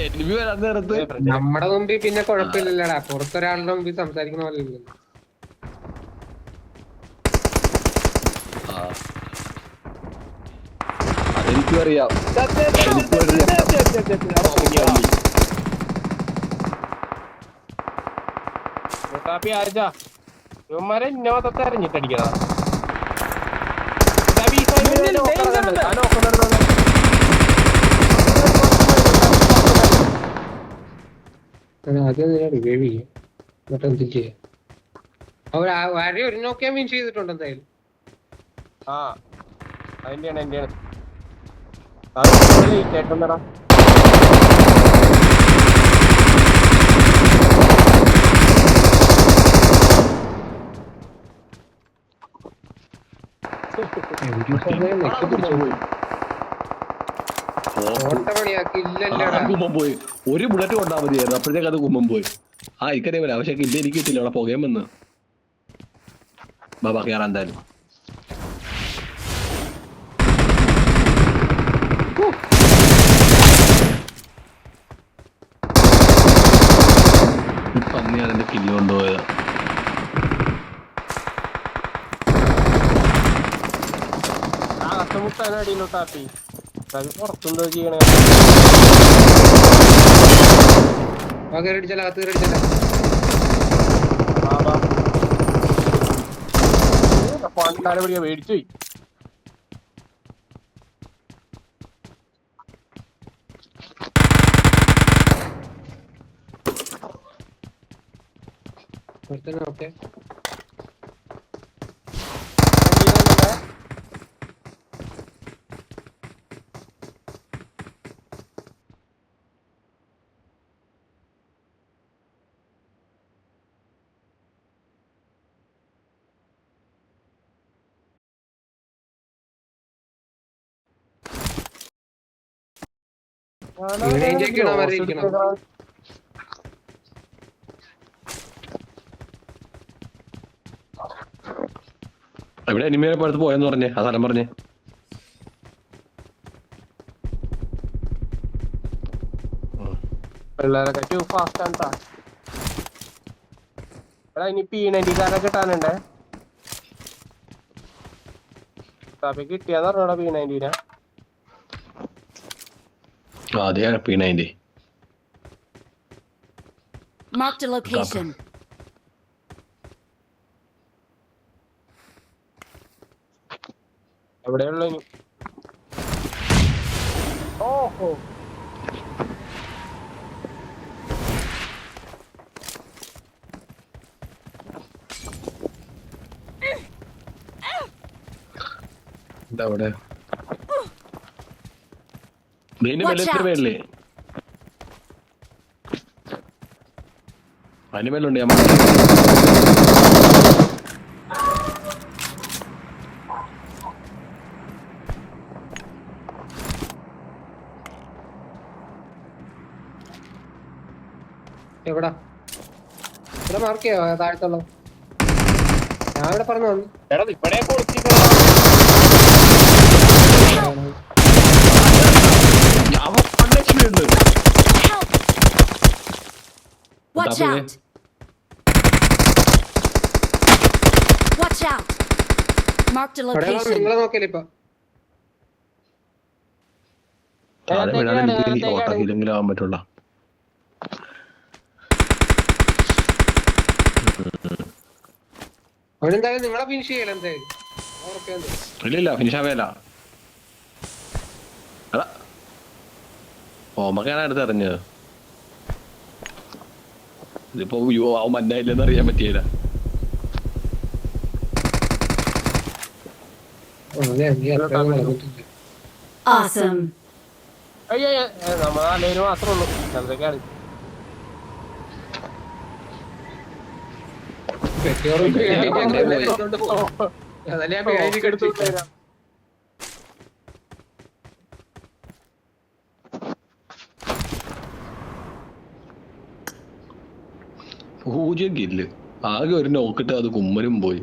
എനിമി വരാൻ നേരത്ത് നമ്മുടെ മുമ്പിൽ പിന്നെ കുഴപ്പമില്ലല്ലോടാ, പുറത്തൊരാളുടെ മുമ്പിൽ സംസാരിക്കുന്ന പോലെ ഇല്ലല്ലോ. അതെനിക്കും അറിയാം. ഇവന്മാരെ ഇന്നോത്തത്തെ അറിഞ്ഞിട്ടടിക്കണ ആദ്യം റിവൈവ് ചെയ്യാം, എന്നിട്ട് എന്ത് ചെയ്യാം. അവർ ആരെ ഒരു നോക്കിയാൻ മീൻ ചെയ്തിട്ടുണ്ട് എന്തായാലും. ആ അതിന്റെയാണ് എന്റെയാണ് കേട്ടോണ്ടടാ. ഓട്ടമണിയാക്കി ഇല്ലല്ലോടാ. കുമ്പം പോയി. ഒരു ബുള്ളറ്റ് കൊണ്ടാ മതിയായിരുന്നു, അപ്പോഴത്തേക്ക് അത് കുമ്പം പോയി. ആ എനിക്കറിയാൻ പക്ഷെ ഇല്ല, എനിക്ക് കിട്ടില്ല. അവിടെ പുകയും വന്ന് ബാബാ കയറാൻ എന്തായാലും. പന്നിയാണ് എന്റെ കില്ല് കൊണ്ടുപോയത്. അടിയിലോട്ടാപ്പി പുറത്തെന്തോ ചെയ്യണേ. പണ്ടാരെ പിടിയാ മേടിച്ചു പോയി. ഓക്കെ എവിടെ എനിമയെ പുറത്ത് പോയെന്ന് പറഞ്ഞേ, ആ സ്ഥലം പറഞ്ഞേ. പിള്ളേരൊക്കെ ടു ഫാസ്റ്റ് ആണ്. എടാ ഇനി P90 കിട്ടാനുണ്ടേ. കിട്ടിയാന്ന് പറഞ്ഞോടാ P90. അതെയാണ് P90. Marked a location. എവിടെയുള്ള ഇനി? ഓഹോ അവിടെ പേരില്ലേ അതിന് മേലുണ്ട്. ഞാൻ എവിടാ ഇവിടെ മാർക്ക് ചെയ്യാ താഴത്തുള്ള? ഞാൻ ഇവിടെ പറഞ്ഞു വന്നു. എടാ ഇവിടെ Watch out! Watch out! Marked a location. നിങ്ങളെ നോക്കിയല്ലേ ഇപ്പൊ? ഓട്ടത്തിലെങ്കിലും ആവാൻ പറ്റുള്ള. അവനെന്തായാലും നിങ്ങളെ ഫിനിഷ് ചെയ്യല എന്തായാലും. ഇല്ല ഫിനിഷ് ആവേല. ഓമക്കാണ് അടുത്ത് അറിഞ്ഞത്. ഇതിപ്പോ അവൻ മന്നായില്ലെന്ന് അറിയാൻ പറ്റിയില്ല. Awesome. അയ്യോ നമ്മളെ മാത്രമേ ഉള്ളൂ. എന്തൊക്കെയാണ് അതല്ലേ ഞാൻ പേടി കടിച്ചു. പൂജ്യം കില്ല്, ആകെ ഒരു നോക്കിട്ട് അത് കുമ്മനും പോയി.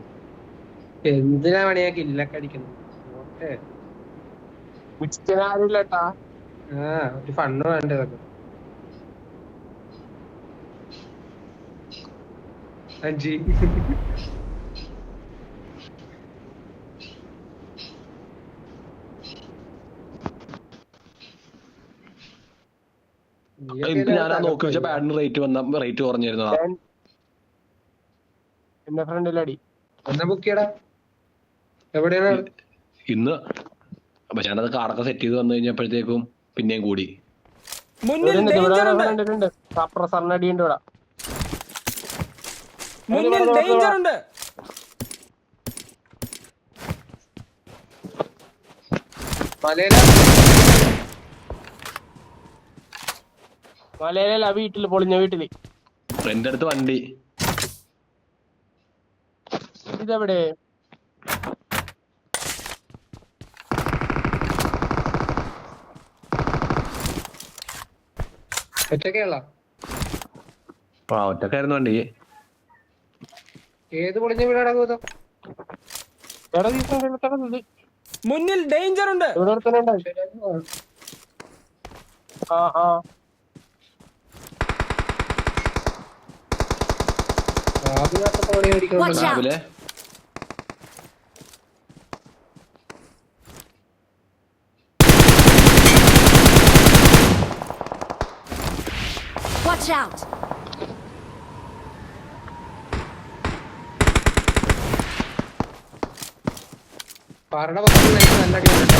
എന്തിനാ പണിയാ കില്ലൊക്കെ അടിക്കുന്നത്? ആരുമില്ലട്ടാ. ഒരു ഫണ്ട് വേണ്ടതൊക്കെ. 5 എനിക്ക് ഞാൻ നോക്കി വെച്ച ബാഡിന് റേറ്റ് കുറഞ്ഞിരുന്നതാ. എന്റെ ഫ്രണ്ടിലടി എന്നാ ബുക്ക് ചെയ്യടാ. എവിടെയാണ്? ഇന്ന് പക്ഷെ ഞാനത് കാർഡൊക്കെ സെറ്റ് ചെയ്ത് വന്നു കഴിഞ്ഞപ്പോഴത്തേക്കും പിന്നെയും കൂടി. മുന്നിൽ ഡേഞ്ചർ ഉണ്ട്. ഫ്രണ്ടിലുണ്ട്. സപ്രസറിന് അടിയുണ്ട് ഇവിടെ. മുന്നിൽ ഡേഞ്ചർ ഉണ്ട്. മലയിലല്ല, വീട്ടില്, പൊളിഞ്ഞ വീട്ടില്. എന്റെ അടുത്ത് വണ്ടി. ഇതെവിടെ? ഒറ്റക്കുള്ള ഒറ്റക്കായിരുന്നു വണ്ടി. ഏത് പൊളിഞ്ഞ വീടാണ് കൂതം? എടാ ഈ ഫ്രണ്ടിൽ മുന്നിൽ ഡേഞ്ചർ ഉണ്ട്. ഇവിടെ ഒരുത്തനുണ്ട്. ആ Watch out! രാവിലെ Watch out! പാറയുടെ പക്കത്തിൽ നല്ല അടിയുണ്ട്.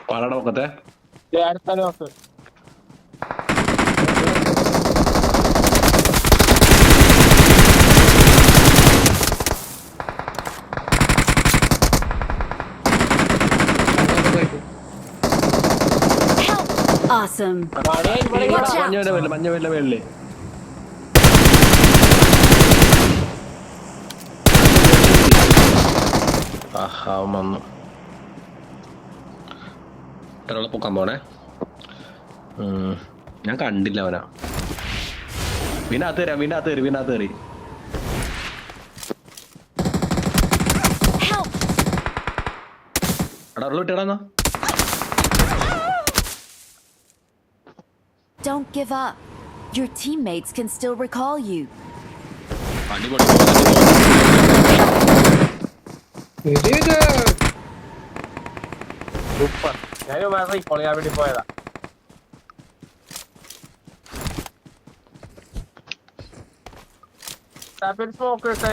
പാലയുടെ പക്കത്തെ അടുത്ത നോക്ക്. Help! Awesome. Watch out! മഞ്ഞ വീട്ടിലെ മേളില് വന്നു. ഒരാളെ പൊക്കാൻ പോണേ. ഞാൻ കണ്ടില്ല അവനാ. വീണകത്ത് കയറി. Help! എടാ ഉള്ളു വിട്ടേടാ. Don't give up. Your teammates can still recall you. അടിപൊളി. സൂപ്പർ. ഞാനും റീകോൾ ചെയ്യാൻ വേണ്ടി പോയതാ. സ്മോക്ക് ഇട്ടേ.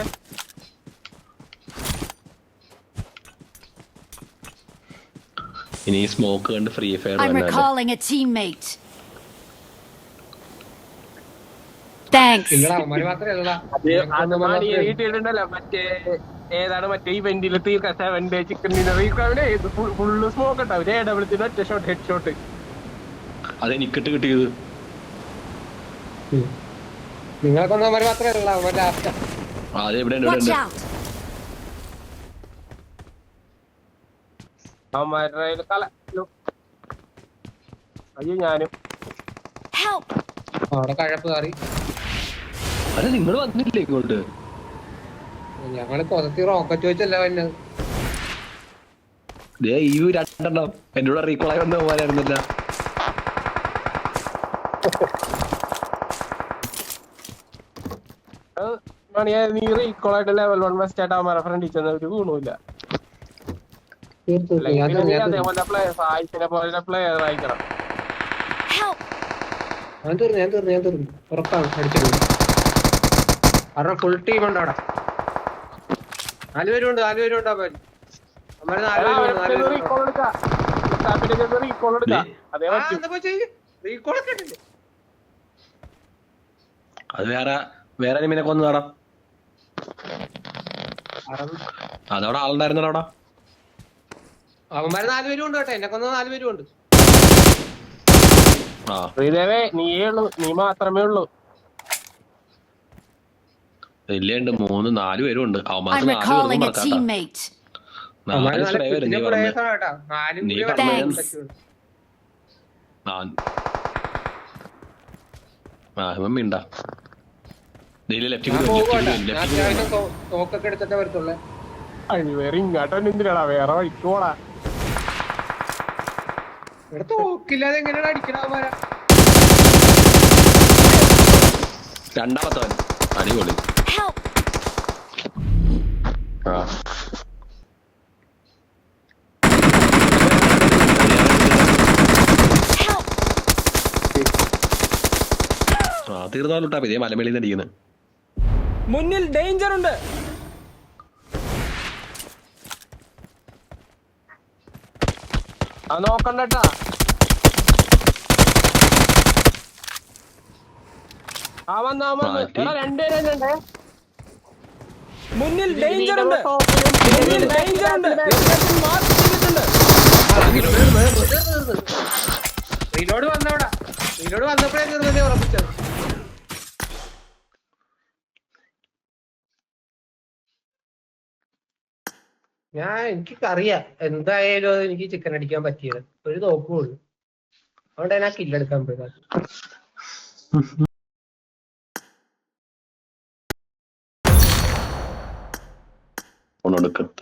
ഇനി സ്മോക്ക് കണ്ട് free fire I'm recalling a teammate. Thanks. ഇല്ലടാ അവന്മാര് മാത്രല്ലടാ. വീട്ടിലുണ്ടല്ലോ മറ്റേ ഏതാണ് മറ്റേ ഇവന്റിൽ തീർക്കാൻ 7 day chicken dinner full smoke ഉണ്ടാവും. AWത്തിന് ഒറ്റ ഷോട്ട്, ഹെഡ് ഷോട്ട്. അതെനിക്കിട്ട് കിട്ടിയത്. നിങ്ങളൊക്കെ അവന്മാര് മാത്രല്ല അവന്മാര് ലാസ്റ്റ്. Watch out! അവന്മാരുടെ കല. അയ്യോ ഞാനും. Help! അവിടെ കഴപ്പ് കയറി. അല്ല നിങ്ങൾ വന്നില്ലേ ഇങ്ങോട്ട്? ഞങ്ങള് കൊതത്തി റോക്കറ്റ് വെച്ചല്ല വന്നത്. ഈ രണ്ടെണ്ണം എന്റെ കൂടെ റീകോളായി വന്ന പോകാനായിരുന്നില്ല. നീ റീകോളായിട്ട് ലെവൽ 1 വെസ്റ്റ് ആയിട്ട് അവന്മാരെ ഫ്രണ്ട് ചെന്ന ഒരു ഗുണമില്ല. അതേപോലെ പ്ലെയർ ആയിട്ടിനെ പോലെ പ്ലെയർ ആയിക്കണം. Help! ഞാൻ തീർന്നു ഉറപ്പാണ് അടിച്ചത്. കാരണം ഫുൾ ടീം ഉണ്ട് അവിടെ. 4 പേരുണ്ട്. അവന്മാര് 4 പേരുണ്ട്. റീകോൾ എടുക്കാം. അതേ അത് വേറെ നിമിനെ കൊന്നതാടാ. അതവിടെ ആളുണ്ടായിരുന്നല്ലോ അവിടെ. അവന്മാര് 4 പേരും ഉണ്ട് കേട്ടോ. എന്നെ കൊന്ന 4 പേരും ഉണ്ട്. ആ ശ്രീദേവേ നീയേ ഉള്ളൂ, നീ മാത്രമേ ഉള്ളൂ. ഇല്ലുണ്ട് 3-4 പേരും ഉണ്ട്. I'm അവന്മാർക്ക് 4 പേരും recalling a മറക്കാട്ടാ. teammate. 4 സ്പ്രേ വരും നീ പറഞ്ഞ. നീ Thanks. മിണ്ടാ ഡെയിലി ലെഫ്റ്റ് തോക്കൊക്കെ എടുത്തിട്ടേ വരത്തുള്ളേ. വേറെ ഇങ്ങോട്ടൊന്നും എന്തിനാടാ, വേറെ വഴിക്ക് പോടാ. ഇവിടെ തോക്കില്ലാതെ എങ്ങനെയാണ് അടിക്കണവന്മാരാ? രണ്ടാമത്തവൻ അടിപൊളി. Help! ആ Help! തീർന്നാലും ഇട്ടാ ഇതേ മലമേളിൽ നിന്ന് അടിക്കുന്നത്. മുന്നിൽ ഡേഞ്ചർ ഉണ്ട്. അത് നോക്കണ്ടട്ടാ. ആ വന്ന് എടാ 2 പേരുണ്ടേ. മുന്നിൽ ഡേഞ്ചർ ഉണ്ട്. മുന്നിൽ ഡേഞ്ചർ ഉണ്ട്. മാർക്ക് ചെയ്തിട്ടുണ്ട്. റീലോഡ് വന്നവിടെ, റീലോഡ് വന്നപ്പോഴേ തീർന്നതേ ഉറപ്പിച്ചത്. എനിക്കറിയാം എന്തായാലും അത് എനിക്ക് ചിക്കൻ അടിക്കാൻ പറ്റിയത്. ഒരു തോക്കുള്ളൂ, അതുകൊണ്ട് ഞാൻ കില്ലെടുക്കാൻ പോയത്.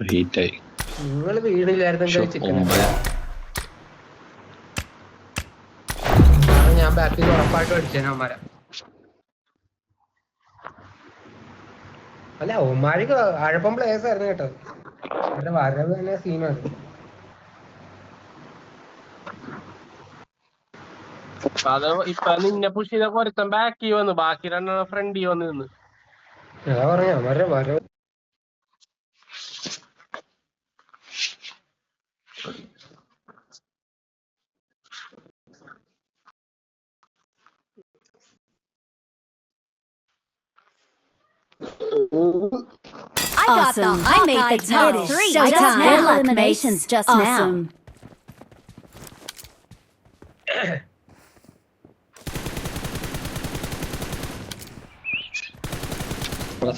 ഹീറ്റായി. നിങ്ങൾ വീടില്ലായിരുന്നെങ്കിൽ ചിക്കൻ ഞാൻ ബാക്കിൽ ഉറപ്പായിട്ടും അടിച്ചേനെ അവന്മാരെ. അല്ല അവന്മാർക്ക് അഴപ്പം പ്ലേയേഴ്സ് ആയിരുന്നു കേട്ടോ. അവരുടെ വരവ് തന്നെ സീനാണ്. അത് ഇപ്പൊ നിന്നെ പുഷ് ചെയ്ത ഒരുത്തൻ ബാക്കി വന്ന്, ബാക്കി 2 ഫ്രണ്ടി വന്ന് നിന്ന്. അതാ പറഞ്ഞ അവരുടെ വരവ്. Awesome. I made the top 3. I just had eliminations just now.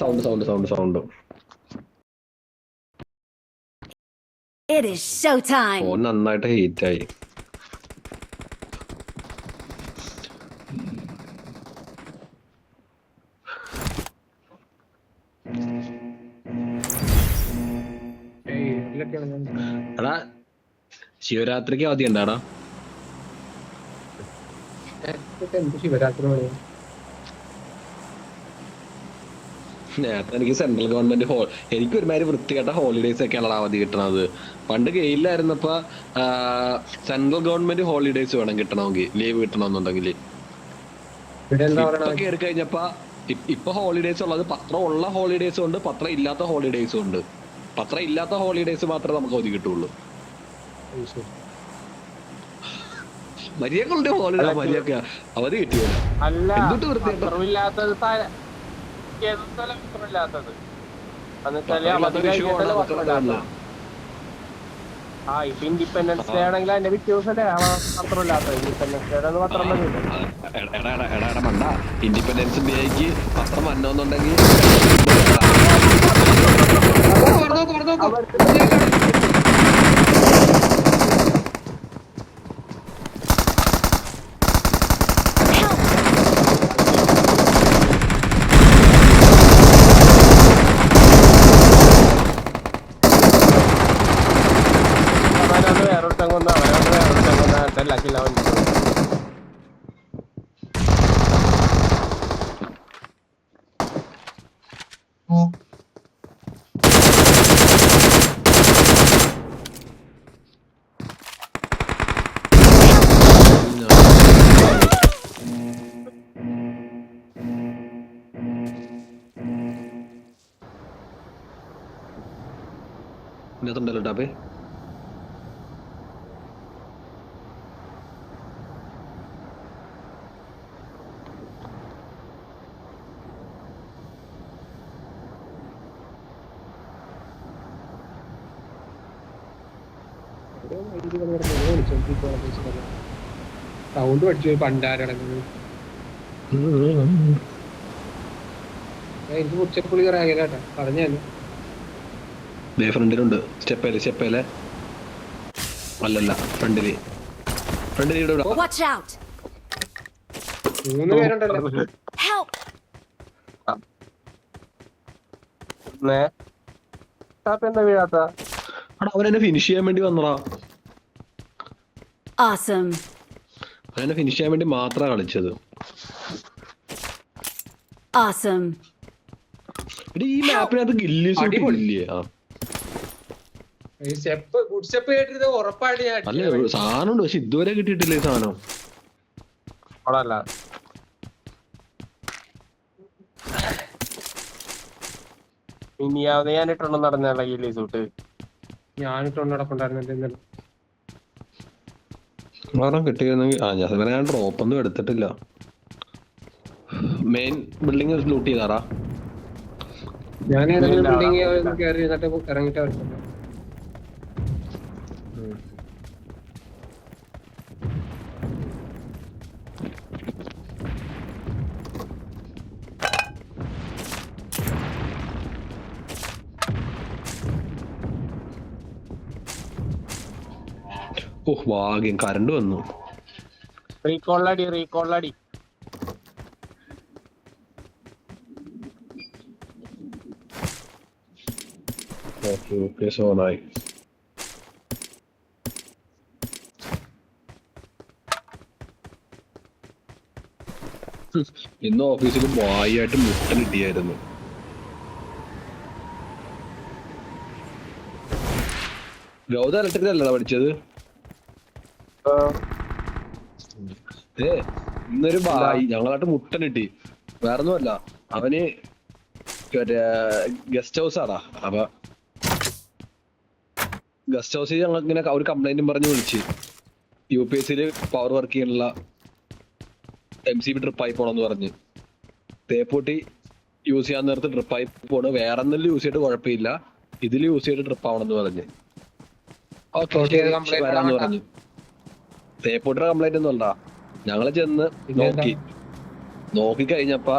Sound It is showtime. Phone നന്നായിട്ട് ഹീറ്റായി. എടാ ശിവരാത്രിക്ക് അവധി ഉണ്ടാടാ? എന്ത് ശിവരാത്രി മണി? നേരത്തെ എനിക്ക് സെൻട്രൽ ഗവൺമെന്റ് എനിക്ക് ഒരുമാതിരി വൃത്തികെട്ട ഹോളിഡേസ് ഒക്കെയാണ് അവധി കിട്ടണത്. പണ്ട് ഗെയിലായിരുന്നപ്പോ സെൻട്രൽ ഗവൺമെന്റ് ഹോളിഡേസ് വേണം കിട്ടണമെങ്കിൽ, ലീവ് കിട്ടണമെന്നുണ്ടെങ്കിൽ. ഇപ്പൊ കയറി കഴിഞ്ഞപ്പോ ഇപ്പൊ ഹോളിഡേസ് ഉള്ളത് പത്രം ഉള്ള ഹോളിഡേസും ഉണ്ട്, പത്രം ഇല്ലാത്ത ഹോളിഡേസും ഉണ്ട്. പത്രം ഇല്ലാത്ത ഹോളിഡേസ് മാത്രമേ നമുക്ക് അവധി കിട്ടുള്ളൂ. മര്യാദകളുടെ ഹോളിഡേ മര്യാദ അവധി കിട്ടിയല്ല. എന്തുട്ട് വൃത്തിയായിട്ടത് ഇൻഡിപെൻഡൻസ് ഡേ ആണെങ്കിൽ അതിന്റെ വ്യത്യാസല്ലേ പത്രമില്ലാത്ത. ഇൻഡിപെൻഡൻസ് ഡേ പത്രം മണ്ട. ഇൻഡിപെൻഡൻസ് ഡേക്ക് പത്രം വന്നോന്നുണ്ടെങ്കിൽ ഇതിനകത്തുണ്ടല്ലോ ടാപ്പേ. സൗണ്ട് പഠിച്ചു പണ്ടാരടങ്ങുന്നത് എനിക്ക് ഉച്ചപ്പുള്ളി കയറാകേട്ടാ പറഞ്ഞാല് ഫ്രണ്ടിലുണ്ട് സ്റ്റെപ്പേലെ അല്ലല്ല ഫ്രണ്ടില് ഇവിടെ Watch out! 3 പേരുണ്ടല്ലോ. Help! എന്താ വീഴാത്ത അവനെന്നെ ഫിനിഷ് ചെയ്യാൻ വേണ്ടി വന്നടാ. Awesome. അവനെന്നെ ഫിനിഷ് ചെയ്യാൻ വേണ്ടി മാത്രമാണ് കളിച്ചത്. Awesome. ഈ മാപ്പിനകത്ത് ഗില്ലി സൂട്ട് ഇല്ലേ? ഈ സ്റ്റെപ്പ് ഗുഡ് സ്റ്റെപ്പ് കേട്ടിരുന്നത് ഉറപ്പായിട്ട് ഞാൻ അല്ല സാധനം ഉണ്ട്, പക്ഷെ ഇതുവരെ കിട്ടിയിട്ടില്ല ഈ സാധനം. അല്ല ഇനിയാவது ഞാൻ ഇട്ടോണ്ട് നടന്നല്ല ഗില്ലി സൂട്ട്. ഞാനിട്ടോണ്ട് നടക്കണ്ടായിരുന്നു. കിട്ടിയിരുന്നെങ്കിൽ ഞാൻ ഡ്രോപ്പ് ഒന്നും എടുത്തിട്ടില്ല. മെയിൻ ബിൽഡിംഗ് ലൂട്ട് ചെയ്താറാ. ഞാൻ ഏതെങ്കിലും ബിൽഡിംഗ് കയറി എന്നിട്ട് ഇറങ്ങിട്ട് വരുന്നുണ്ട്. ഭാഗ്യം കറണ്ട് വന്നു. റീകോളടി സോണായി. ഇന്ന് ഓഫീസിൽ വായായിട്ട് മുട്ടൻ കിട്ടിയായിരുന്നു. ഗൗത ഇലക്ട്രിക്കൽ അല്ലടാ പഠിച്ചത്. ഇന്നൊരു ഭായി ഞങ്ങളായിട്ട് മുട്ടൻ കിട്ടി. വേറൊന്നുമല്ല, അവന് മറ്റേ ഗസ്റ്റ് ഹൗസ് ആടാ. അപ്പൊ ഗസ്റ്റ് ഹൗസിൽ ഞങ്ങൾ ഇങ്ങനെ ഒരു കംപ്ലൈന്റും പറഞ്ഞ് വിളിച്ച് UPSC പവർ വർക്ക് ചെയ്യാനുള്ള MCB ട്രിപ്പായി പോണെന്ന് പറഞ്ഞ് തേപ്പൂട്ടി യൂസ് ചെയ്യാൻ നേരത്ത് ട്രിപ്പായി പോണ്. വേറെ എന്തെങ്കിലും യൂസ് ചെയ്തിട്ട് കുഴപ്പമില്ല, ഇതിൽ യൂസ് ചെയ്തിട്ട് ട്രിപ്പ് ആവണമെന്ന് പറഞ്ഞ് വരാന്ന് പറഞ്ഞു. തേപ്പൂട്ടിയുടെ കംപ്ലൈന്റ് ഒന്നും ഉണ്ടാ. ഞങ്ങള് ചെന്ന് നോക്കി കഴിഞ്ഞപ്പോ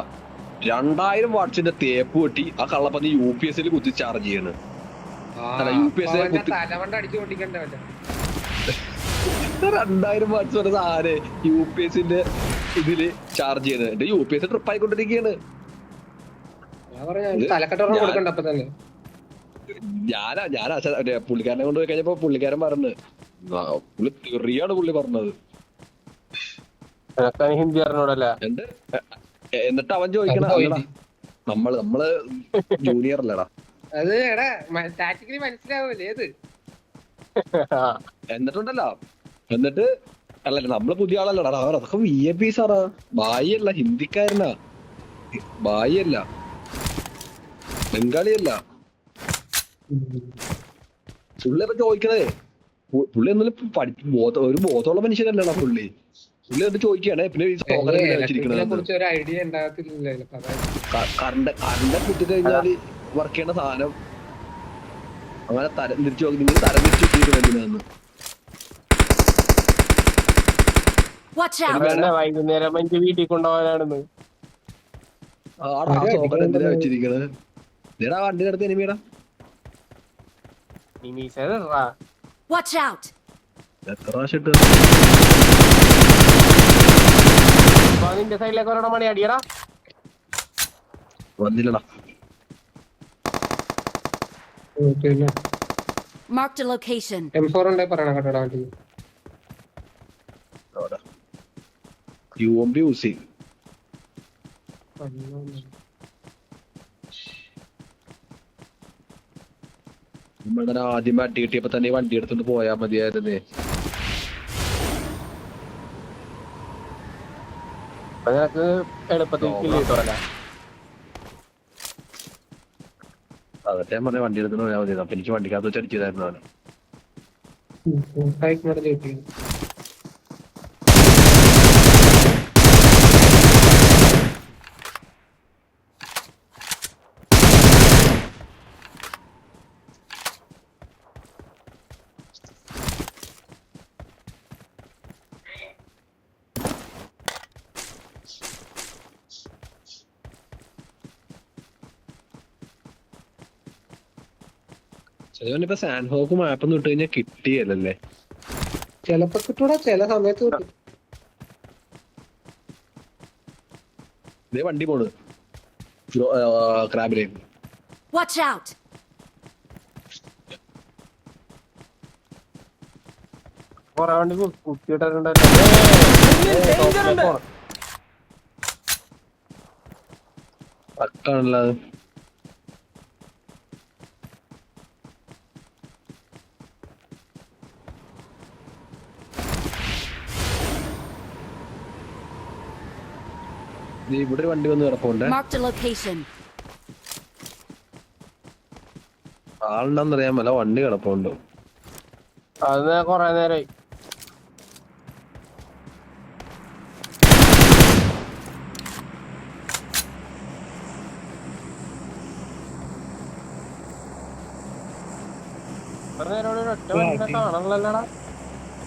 2000 വാട്ട്സിന്റെ തേപ്പ് വെട്ടി ആ കള്ളപ്പന്നി UPSC കുത്തി ചാർജ് ചെയ്യണ്. UPSC 2000 വാട്ട്സ് വരെ സാധനം UPSC ഇതില് ചാർജ് ചെയ്യണ്. UPSC ട്രിപ്പ് ആയിക്കൊണ്ടിരിക്കുകയാണ്. ഞാൻ പുള്ളിക്കാരനെ കൊണ്ടുപോയി കഴിഞ്ഞപ്പോ പുള്ളിക്കാരൻ പറഞ്ഞ് പുള്ളി തെറിയാണ് പുള്ളി പറഞ്ഞത്. ഹിന്ദി അറിഞ്ഞൂടല്ല. എന്നിട്ട് അവൻ ചോദിക്കണ നമ്മള് ജൂനിയർ അല്ലടാ. അത് മനസ്സിലാവൂലേ അത്. എന്നിട്ടുണ്ടല്ലോ അല്ല നമ്മള് പുതിയ ആളല്ലടാ. അതൊക്കെ VIP സാറാ. ബായിയല്ല, ഹിന്ദിക്കാരനാ. ബായിയല്ല, ബംഗാളിയല്ല. പുള്ളി അപ്പൊ ചോദിക്കണേ, പുള്ളി എന്നാലും ഒരു ബോധമുള്ള മനുഷ്യനല്ലടാ പുള്ളി. പുള്ളി എന്നിട്ട് ചോദിക്കുകയാണേ പിന്നെ കറണ്ട് കുത്തി കഴിഞ്ഞാല് വർക്ക് ചെയ്യണ സാധനം അങ്ങനെ തരം തിരിച്ചു നോക്കി നിങ്ങൾ തരം തിരിച്ചു കിട്ടിയിരിക്കണെന്ന്. വൈകുന്നേരം എന്റെ വീട്ടിൽ കൊണ്ടുപോകാനാണെന്ന് ആടാ സോക്കറ്റ് എന്തിനാ വെച്ചിരിക്കണത്? ഇതാ വണ്ടി നടത്തി എനിമീടാ. Watch out! എത്ര പ്രാവശ്യം നിന്റെ സൈഡിലേക്ക് ഒരെണ്ണം മണി അടിയടാ. വന്നില്ലടാ. Marked a location. M4 ഉണ്ടേ പറയണം കേട്ടോടാ. വണ്ടി UMP യൂസ് ചെയ്യും. നമ്മളിങ്ങനെ ആദ്യം അടി കിട്ടിയപ്പോ തന്നെ വണ്ടി എടുത്തോണ്ട് പോയാ മതിയായിരുന്നേ. നിനക്ക് എളുപ്പത്തിൽ കില്ല് കിട്ടുമല്ല. അതൊക്കെ ഞാൻ പറഞ്ഞ വണ്ടി എടുത്തോണ്ട് പോയാൽ മതി. അപ്പൊ എനിക്ക് വണ്ടിക്കകത്ത് വെച്ച് അടിച്ചതായിരുന്നു അവന്. ഇപ്പൊ സാൻഡ്ഹോക്ക് മാപ്പ് ഒന്നും ഇട്ട് കഴിഞ്ഞാൽ കിട്ടിയല്ലേ? ചിലപ്പോ കിട്ടൂടാ, ചില സമയത്ത് കിട്ടും. ഇതേ വണ്ടി പോണ് ക്രാബിലേക്ക്. Watch out! കൊറേ വണ്ടി കുത്തിയിട്ടിട്ടുണ്ടല്ലോ. ഡേഞ്ചർ ഉണ്ട്. പക്കാണല്ലോ അത്. ഇവിടെ ഒരു വണ്ടി വന്ന് കിടപ്പുണ്ട്. Marked a location. ആളുണ്ടെന്നറിയാൻ മേല, വണ്ടി കിടപ്പുണ്ട്. അത് കൊറേ നേരമായി. ഒറ്റ വണ്ടിനെ കാണാനല്ലടാ.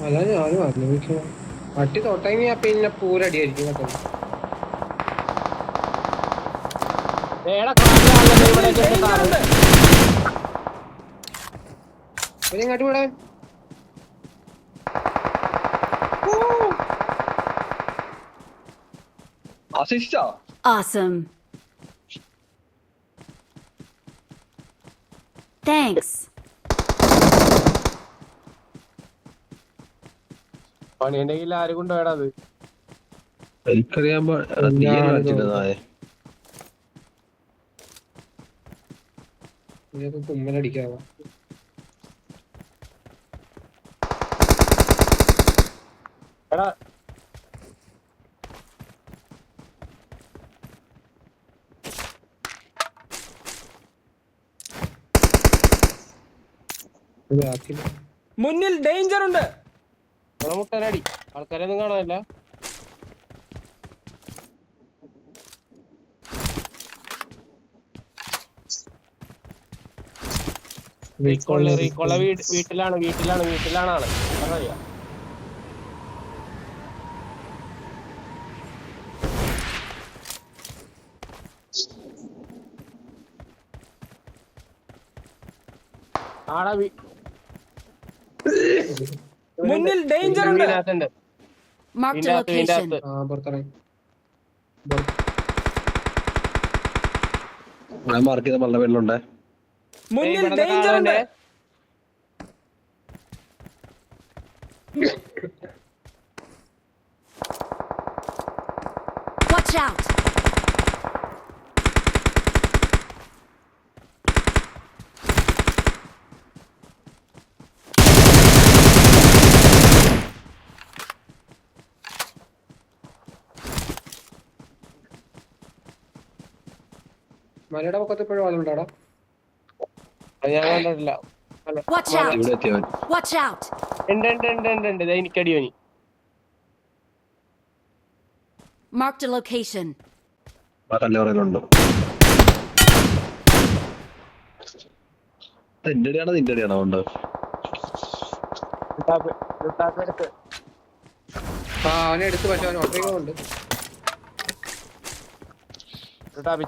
അതാ ഞാനും ആലോചിക്കണം. പട്ടി തൊട്ടങ്ങി പിന്നെ പൂരടിയായിരിക്കും കേട്ടോ. ഇങ്ങോട്ട് വിടാൻ അസിസ്റ്റാ. Awesome. Thanks. പണിയുടെ കയ്യിൽ ആര് കൊണ്ടുപോയടാ അത്? എനിക്കറിയാൻ കുമ്മലടിക്കാവോ? എടാ മുന്നിൽ ഡേഞ്ചർ ഉണ്ട്. മുട്ടനടി ആൾക്കാരൊന്നും കാണാനില്ല. റീകോള വീട്ടിലാണ് ആള്. അറിയാം. ആടാ മുന്നിൽ ഡേഞ്ചർ ഉണ്ട്. വീടിനകത്തുണ്ട്. Marked a location. മാർക്ക് ചെയ്ത മള്ള വീട്ടിലുണ്ടേ. മുന്നിൽ ഡേഞ്ചർ ഉണ്ട്. Watch out! മലയുടെ പൊക്കത്ത് ഇപ്പോഴും ആളുണ്ടാടാ. ഞാൻ കണ്ടിട്ടില്ല. Watch out! ഇവിടെ എത്തിയവൻ. Watch out! ഉണ്ട്. എനിക്കടിയോനി. Marked a location. കല്ലോറയിലുണ്ട്. എന്റെ അടിയാണോ നിന്റെ അടിയാണോ ഉണ്ട്? അവനെ എടുത്ത്, പക്ഷെ അവൻ ഒട്ടേക്കുണ്ട്. ലുട്ടാപ്പി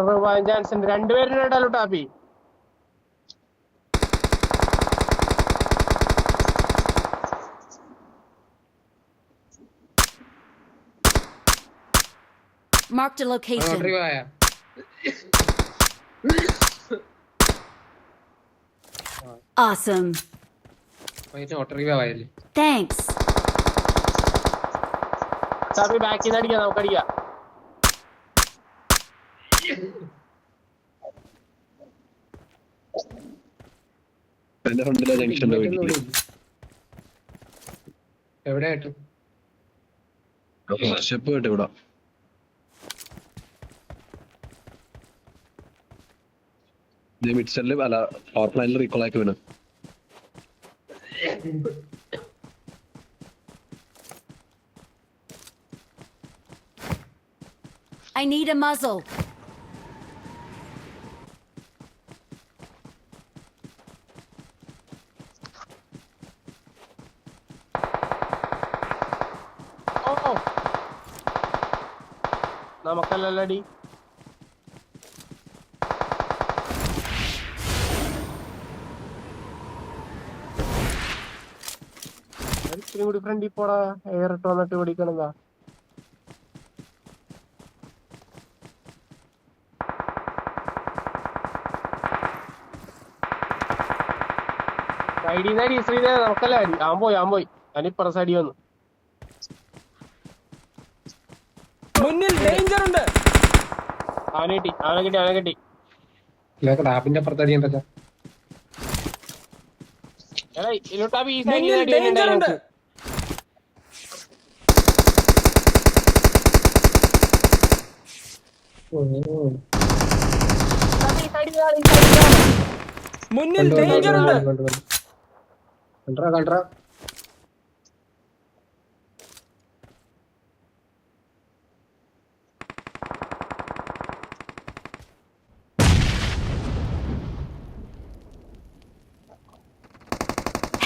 പോകാൻ ചാൻസ് ഉണ്ട്. രണ്ടുപേരുണ്ടാ Luttappi. Marked a location. Awesome. Thanks. Luttappi ബാക്കിൽ നിന്ന് അടിക്കാം, നമുക്കടിക്കാം. എന്റെ ഫ്രണ്ടിലെ ജംഗ്ഷന്റെ വീട്ടിൽ എവിടെയായിട്ടും വർഷപ്പ് കേട്ട് ഇവിടെ മിഡ്സെല്ല് അല്ല പവർ പ്ലാന്റിൽ റീകോളാക്കി വീണ്. I need a muzzle. നമുക്കല്ലടി. ഇത്തിരി കൂടി ഫ്രണ്ടിൽ പോടാ. എയർ ഇട്ട് വന്നിട്ട് പിടിക്കണതാ. സൈഡിൽ നിന്ന് ശ്രീധ നമുക്കല്ല അടി. അവൻ പോയി ഞാനിപ്പറ സൈഡി വന്നു. മുന്നിൽ ഡേഞ്ചർ ഉണ്ട്. അവനെ കിട്ടി. ടാപ്പിന്റെ അപ്പുറത്ത് അടിയുണ്ടല്ലോ. എടാ ഇതിലോട്ടാ ഈ മുന്നിൽ സൈഡിൽ ഡേഞ്ചർ ഉണ്ട്. മുന്നിൽ ഡേഞ്ചർ ഉണ്ട്. കണ്ടാ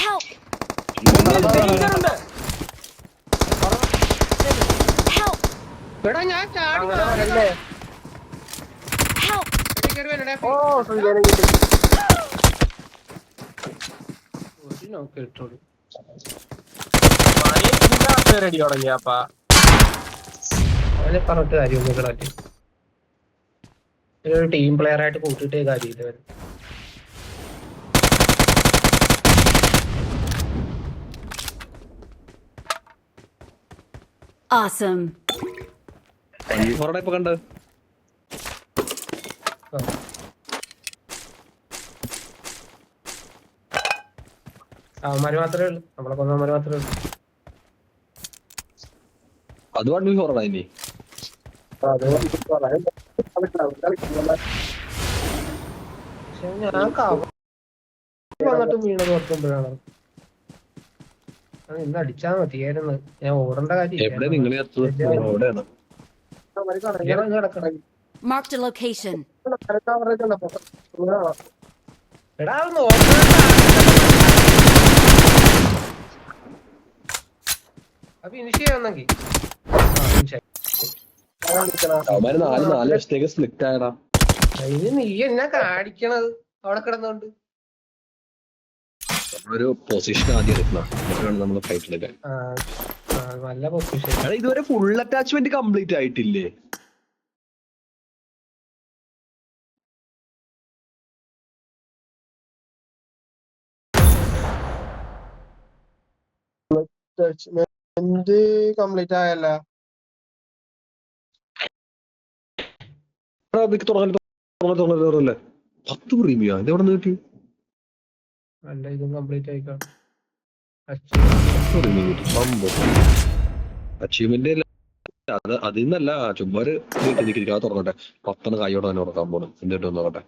Help! മുന്നിൽ ഡേഞ്ചർ ഉണ്ട്. Help! എടാ ഞാൻ ചാടി അങ്ങനെ വരല്ലേ. Help! കയറി വരടാ. ഓ ശ്രീധരനെ കിട്ടി. ഒരു നോക്ക് ഇട്ടോളൂ. റെഡി തുടങ്ങിയപ്പാ. അവനെ പറഞ്ഞിട്ട് കാര്യമൊന്നും കളാറ്റി. ഒരു ടീം പ്ലെയർ ആയിട്ട് കൂട്ടിയിട്ടേ കാര്യമില്ല അവൻ. Awesome. ഇപ്പൊ കണ്ട് അവന്മാര് മാത്രമേ ഉള്ളൂ. നമ്മളെ കൊന്നവന്മാര് മാത്രമേ ഉള്ളൂ. അത് വണ്ടി ഫോറടാ ഇനി. പക്ഷെ ഞാൻ വന്നിട്ട് വീണത് ഓർക്കുമ്പോഴാണ് ഇന്ന് അടിച്ചാ മതിയായിരുന്നു. ഞാൻ ഓടേണ്ട എവിടെ നിങ്ങൾ എവിടെയാണ്? കാര്യം. Marked a location. എടാ അപ്പൊ ഇനിഷ്യ വന്നെങ്കിൽ അവന്മാര് നാല് വർഷത്തേക്ക് സ്പ്ലിറ്റ് ആയടാ. അതിന് നീ എന്നാ കാണിക്കണത് അവിടെ കിടന്നോണ്ട്? നമ്മളൊരു പൊസിഷൻ ആദ്യം എടുക്കണം, എന്നിട്ടാണ് നമ്മൾ ഫൈറ്റ് എടുക്കാൻ. നല്ല പൊസിഷൻ. ഇതുവരെ ഫുൾ അറ്റാച്ച്മെന്റ് കംപ്ലീറ്റ് ആയിട്ടില്ലേ? കംപ്ലീറ്റ് ആയല്ല. തുടങ്ങല്ലേ 10 പ്രീമിയോ എവിടെ നിന്ന് കിട്ടി? അല്ല ഇതും കംപ്ലീറ്റ് ആയിക്കാണ്. അച്ചീവ്മെന്റ് അതിൽ നിന്നല്ല, ചുമ്മാ ഒരു നിൽക്കാതെ തുറന്നോട്ടെ. 10 കായോടെ തന്നെ ഉറക്കാൻ പോകണം. എന്നിട്ട് നോക്കട്ടെ.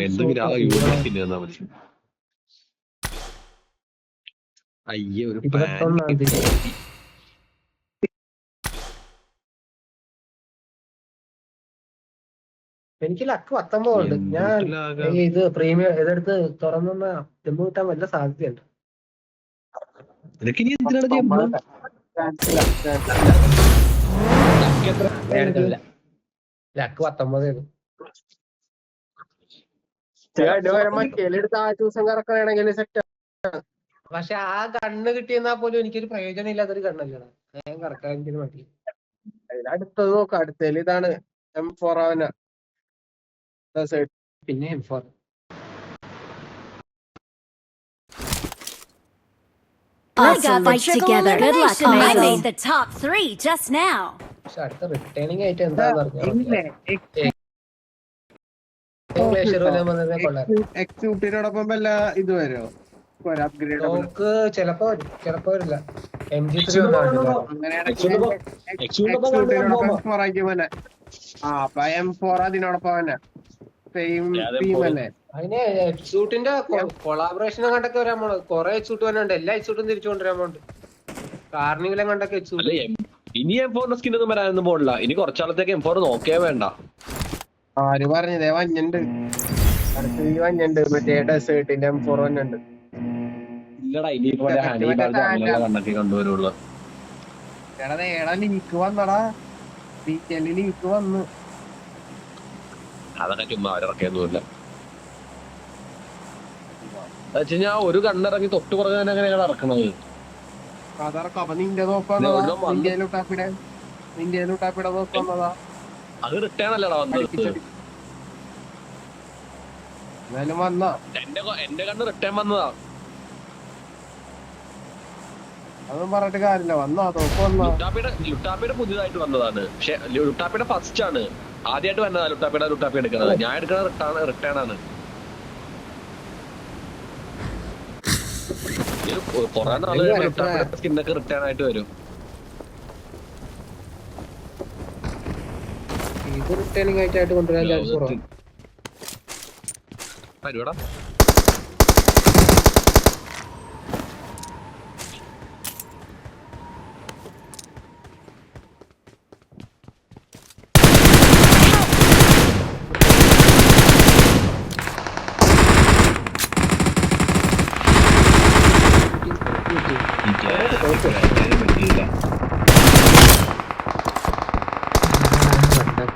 എന്തെങ്കിലും ആ യൂണിറ്റിന് തന്നാ മതി. അയ്യേ ഒരു എനിക്ക് ലക്ക് 19 ഉണ്ട്. ഞാൻ ഇത് പ്രീമിയം ഇതെടുത്ത് തുറന്ന ജമ്മു കിട്ടാൻ വല്ല സാധ്യതയുണ്ട്. ഇനി എന്തിനാണ് ജമ്മു? ലക്ക് 19 മറ്റേലെടുത്ത് ആ ദിവസം കറക്കണമെങ്കിൽ സെറ്റ്. പക്ഷെ ആ കണ്ണ് കിട്ടിയെന്നാ പോലും എനിക്കൊരു പ്രയോജനം ഇല്ലാത്തൊരു കണ്ണല്ലാണ്. ഞാൻ കറക്കാൻ എനിക്ക് മതി. അടുത്തത് നോക്കാം. അടുത്തതിൽ ഇതാണ് M4 അവന. പിന്നെ M4 Awesome. Fight together. Good luck. I made the top 3 just now. പക്ഷെ അടുത്ത റിട്ടേണിംഗ് ആയിട്ട് എന്താന്ന് പറഞ്ഞാൽ എക്സിക്യൂട്ടീവിനോടൊപ്പം വല്ല ഇത് വരുമോ? നമുക്ക് ചിലപ്പോ വരില്ല. MG3 M4 അതിനോടൊപ്പം തന്നെ സെയിം ടീം അല്ലേ? അതിന് എക്സൂട്ടിന്റെ കൊളാബറേഷൻ കണ്ടൊക്കെ വരാൻ പോണത്. കൊറേ എക്സൂട്ട് വരാനുണ്ട്. എല്ലാ എക്സൂട്ടും തിരിച്ചു കൊണ്ടുവരാൻ പോണ്ട്. കാർണിവലം കണ്ടൊക്കെ എക്സൂട്ട്. ഇനി M4 സ്കിൻ ഒന്നും വരാനൊന്നും പോടില്ല. ഇനി കുറച്ചാളത്തേക്ക് M4 നോക്കിയേ വേണ്ട. ആര് പറഞ്ഞതേ? വഞ്ഞുണ്ട്, അടുത്ത വഞ്ഞുണ്ട്. മറ്റേ ഡെസേർട്ടിന്റെ M4 വഞ്ഞുണ്ട്. ഇല്ലടാ, ഇനിയിപ്പോ കണ്ടൊക്കെ കണ്ടുവരുള്ളൂ. എടാ ലീക്ക് വന്നടാ, ലീക്ക് വന്നു. അതൊക്കെ ചുമ്മാ അവരിറക്കിയൊന്നുമില്ല. ഞാൻ ഒരു കണ്ണിറങ്ങി തൊട്ട് പറഞ്ഞ അങ്ങനെയാണ് ഇറക്കണത്. അതറക്കാം. അപ്പൊ നിന്റെ നോക്കാന്നതാ, നിന്റെ ലുട്ടാപ്പിട നോക്കാന്നതാ. അത് റിട്ടേൺ അല്ലടാ വന്നത്. എന്നാലും വന്നാ എന്റെ കണ്ണ് റിട്ടേൺ വന്നതാ. അതൊന്നും പറഞ്ഞിട്ട് കാര്യമില്ല. വന്നാ തോക്ക് വന്നാ. ലുട്ടാപ്പിയുടെ പുതിയതായിട്ട് വന്നതാണ്. പക്ഷെ ലുട്ടാപ്പിയുടെ ഫസ്റ്റ് ആണ്, ആദ്യമായിട്ട് വന്നതാ ലുട്ടാപ്പി എടുക്കുന്നത്. ഞാൻ എടുക്കുന്നത് റിട്ടേൺ ആണ്. കൊറേ നാള് ലുട്ടാപ്പിയുടെ സ്കിന്നൊക്കെ റിട്ടേൺ ആയിട്ട് വരും. ഇത് റിട്ടേണിംഗ് ആയിട്ട് കൊണ്ടുവരാൻ ചാൻസ് കുറവാണ്. വരുവാടാ.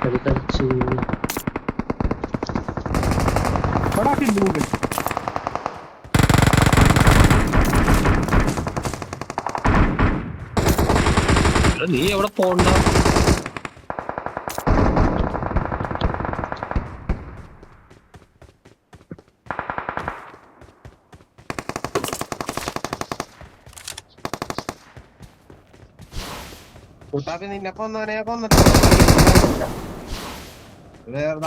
കളി കളിച്ചു. നീ എവിടെ പോണ്ട? ലുട്ടാപ്പി നിന്നെ കൊന്നവനെ കൊന്നിട്ട് വേറെ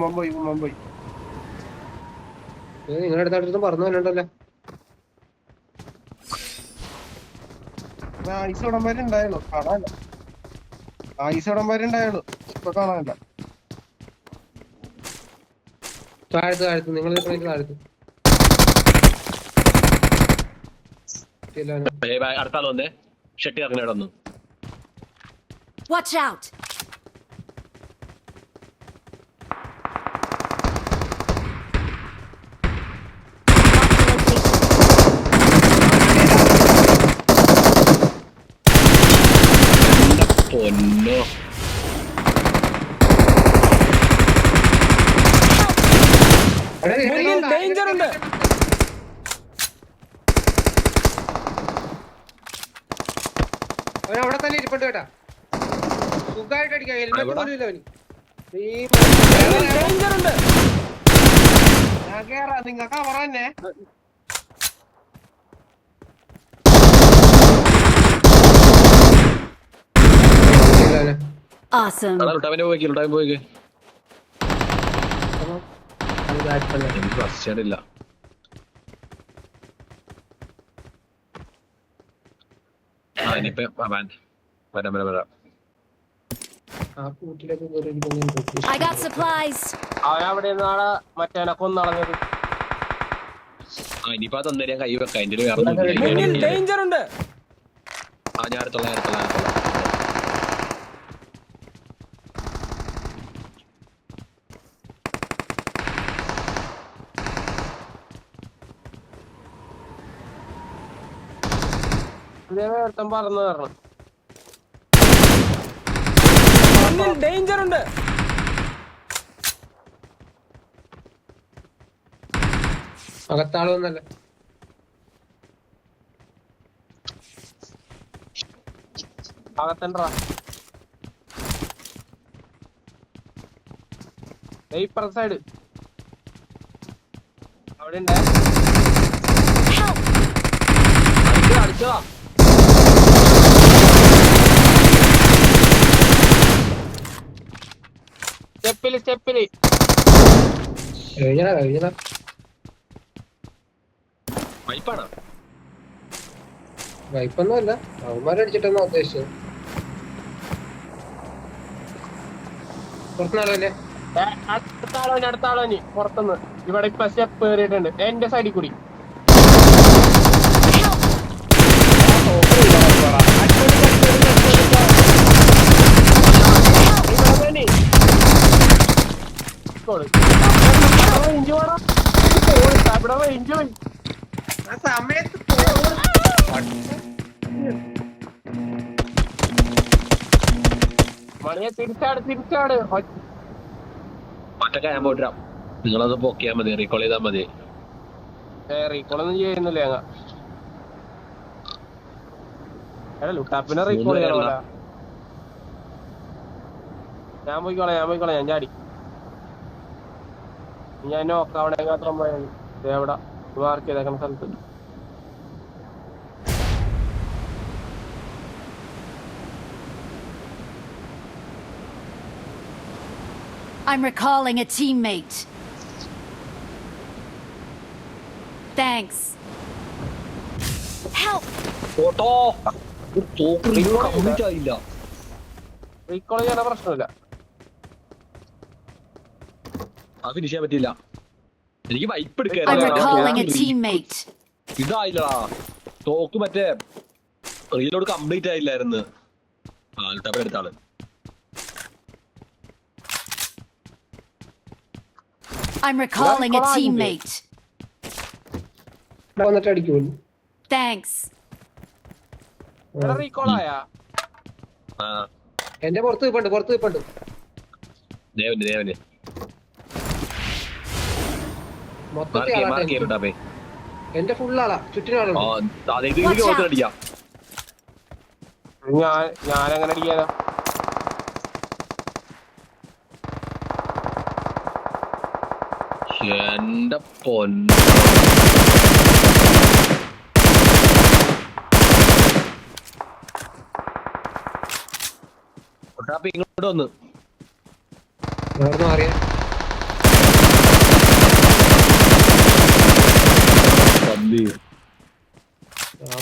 മുംബൈ നിങ്ങളുടെ അടുത്ത് പറഞ്ഞു തന്നെയുണ്ടല്ലോ. ഐസ് ഉടമ്പരുണ്ടായുള്ളൂ, കാണാനില്ല. ഐസ് ഉടമ്പരുണ്ടായുള്ളൂ, ഇപ്പൊ കാണാനില്ല. താഴത്ത് നിങ്ങൾ താഴത്ത് അടുത്ത ആൾ വന്നേ. ഷെട്ടി ഇറങ്ങി വന്നു. Watch out! പൊന്നോ, മുന്നിൽ ഡേഞ്ചർ ഉണ്ട്. അവൻ അവിടെ തന്നെ ഇരിപ്പുണ്ട് കേട്ടാ. സുഖമായിട്ട് അടിക്കാം. ഹെൽമെറ്റ് പോലും ഇല്ല അവന്. ഡേഞ്ചർ ഉണ്ട്. ഞാൻ കേറാ, നിങ്ങൾക്ക് അവർ തന്നെ. Awesome. ലുട്ടാപ്പിന്റെ പോയിക്ക്. എനിക്ക് ഫസ്റ്റ് ഇല്ല. ഇനിയിപ്പോ വരാം. I got supplies. അവനവിടെ നാളെ മറ്റേനെ കൊന്നളഞ്ഞത്. ഇനിയിപ്പോ അതൊന്നും ഞാൻ കൈ വെക്കാം. എന്റെ മുന്നിൽ ഡേഞ്ചർ ഉണ്ട്. ഞാൻ അടുത്തുള്ള ഒരുത്തൻ പറന്നു കയറണം. മുന്നിൽ ഡേഞ്ചർ ഉണ്ട്. അകത്താളൊന്നല്ല. അകത്തണ്ടാ ഇപ്പുറ സൈഡ് അവിടെ ഉണ്ട്. അടിച്ചതാ. സ്റ്റെപ്പില് കഴിഞ്ഞ വൈപ്പാണോ? വൈപ്പൊന്നും അല്ല, അവന്മാരടിച്ചിട്ടെന്നാ ഉദ്ദേശിച്ചത്. പുറത്തുനാളല്ലേ അടുത്താളോനി പുറത്തുനിന്ന്. ഇവിടെ ഇപ്പൊ സ്റ്റെപ്പ് കയറിയിട്ടുണ്ട് എന്റെ സൈഡിൽ കൂടി. മണിയെ തിരിച്ചാട് ഒറ്റക്ക ഞാൻ പോയിട്ടാ. നിങ്ങളത് പൊക്കിയാ മതി, റീകോൾ ചെയ്താൽ മതി. റീകോളൊന്നും ചെയ്യുന്നില്ല ഞങ്ങ. ലുട്ടാപ്പിനെ റീകോൾ ചെയ്യണമല്ല. ഞാൻ പോയിക്കോളാം, ഞാൻ ചാടി. ഞാൻ നോക്കാവണേ മാത്രം പോയാൽ എവിടെ മാർക്ക് ചെയ്തേക്കുന്ന സ്ഥലത്ത്. I'm recalling a teammate. Thanks. Help! Auto complete ആയില്ല. റീകോൾ ചെയ്യാൻ പ്രശ്നമില്ല. അത് ഫിനിഷ് ചെയ്യാൻ പറ്റില്ല. എനിക്ക് വൈപ്പ് I'm recalling a എടുക്കാൻ teammate. ഇതായില്ലടാ. തോക്ക് മറ്റേ റീലോഡ് കംപ്ലീറ്റ് ആയില്ലായിരുന്നു. ടാപ്പ് എടുത്ത ആള്. I'm recalling a teammate. വന്നിട്ട് അടിക്കുള്ളൂ. Thanks. റീകോൾ ആയാ എന്റെ പുറത്ത് നിൽപ്പുണ്ട്. ദേവന് മൊത്തത്തിൽ ടാപ്പേ. എന്റെ ഫുൾ ആളാ, ചുറ്റിനും ആളുണ്ട്. അടിക്കാം. ഞാനെങ്ങനെ അടിക്കാനാ? എന്റെ പൊന്ന് ടാപ്പേ ഇങ്ങോട്ട് വന്ന് മാറിയ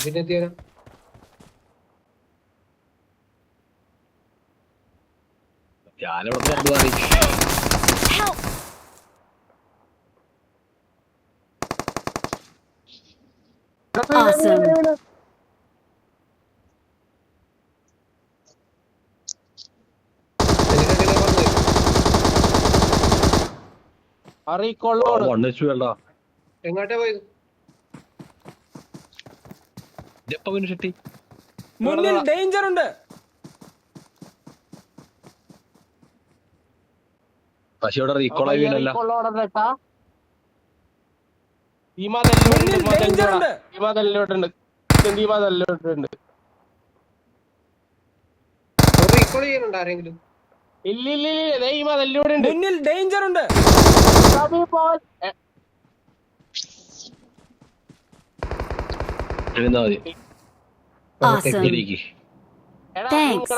പിന്നെ എത്തിയാ ഞാനിവിടെ കണ്ടു മാറി. Help! Awesome. റീകോളോട് എങ്ങോട്ടാ പോയത്? ഷെട്ടി മുന്നിൽ ഡേഞ്ചർ ഉണ്ട്. പക്ഷെ ഇവിടെ റീകോൾ ആയി വീണല്ല. മുന്നിൽ ഡേഞ്ചർ ഉണ്ട്. റീകോൾ ചെയ്യാനുണ്ടോ ആരെങ്കിലും? മുന്നിൽ ഡേഞ്ചർ ഉണ്ട്. എഴുന്നാ മതി. Awesome. എനിക്ക് Thanks.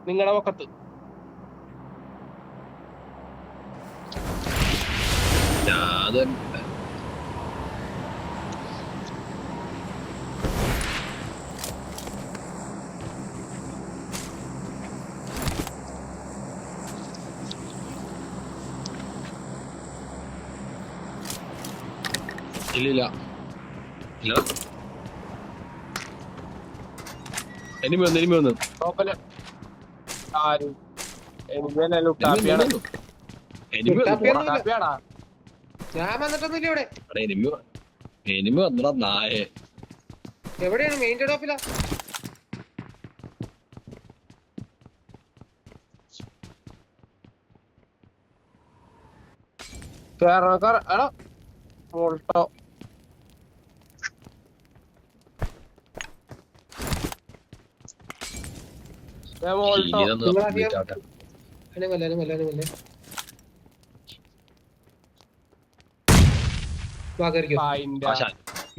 നിങ്ങളുടെ പൊക്കത്ത് അത് ഇല്ല എനിമി വന്ന് ഞാൻ വന്നിട്ടൊന്നുമില്ല ഇവിടെ. എനിമി വന്നടാ നായേ. എവിടെയാണ്? മെയിൻ ടോപ്പിലാ. മോൾട്ടോ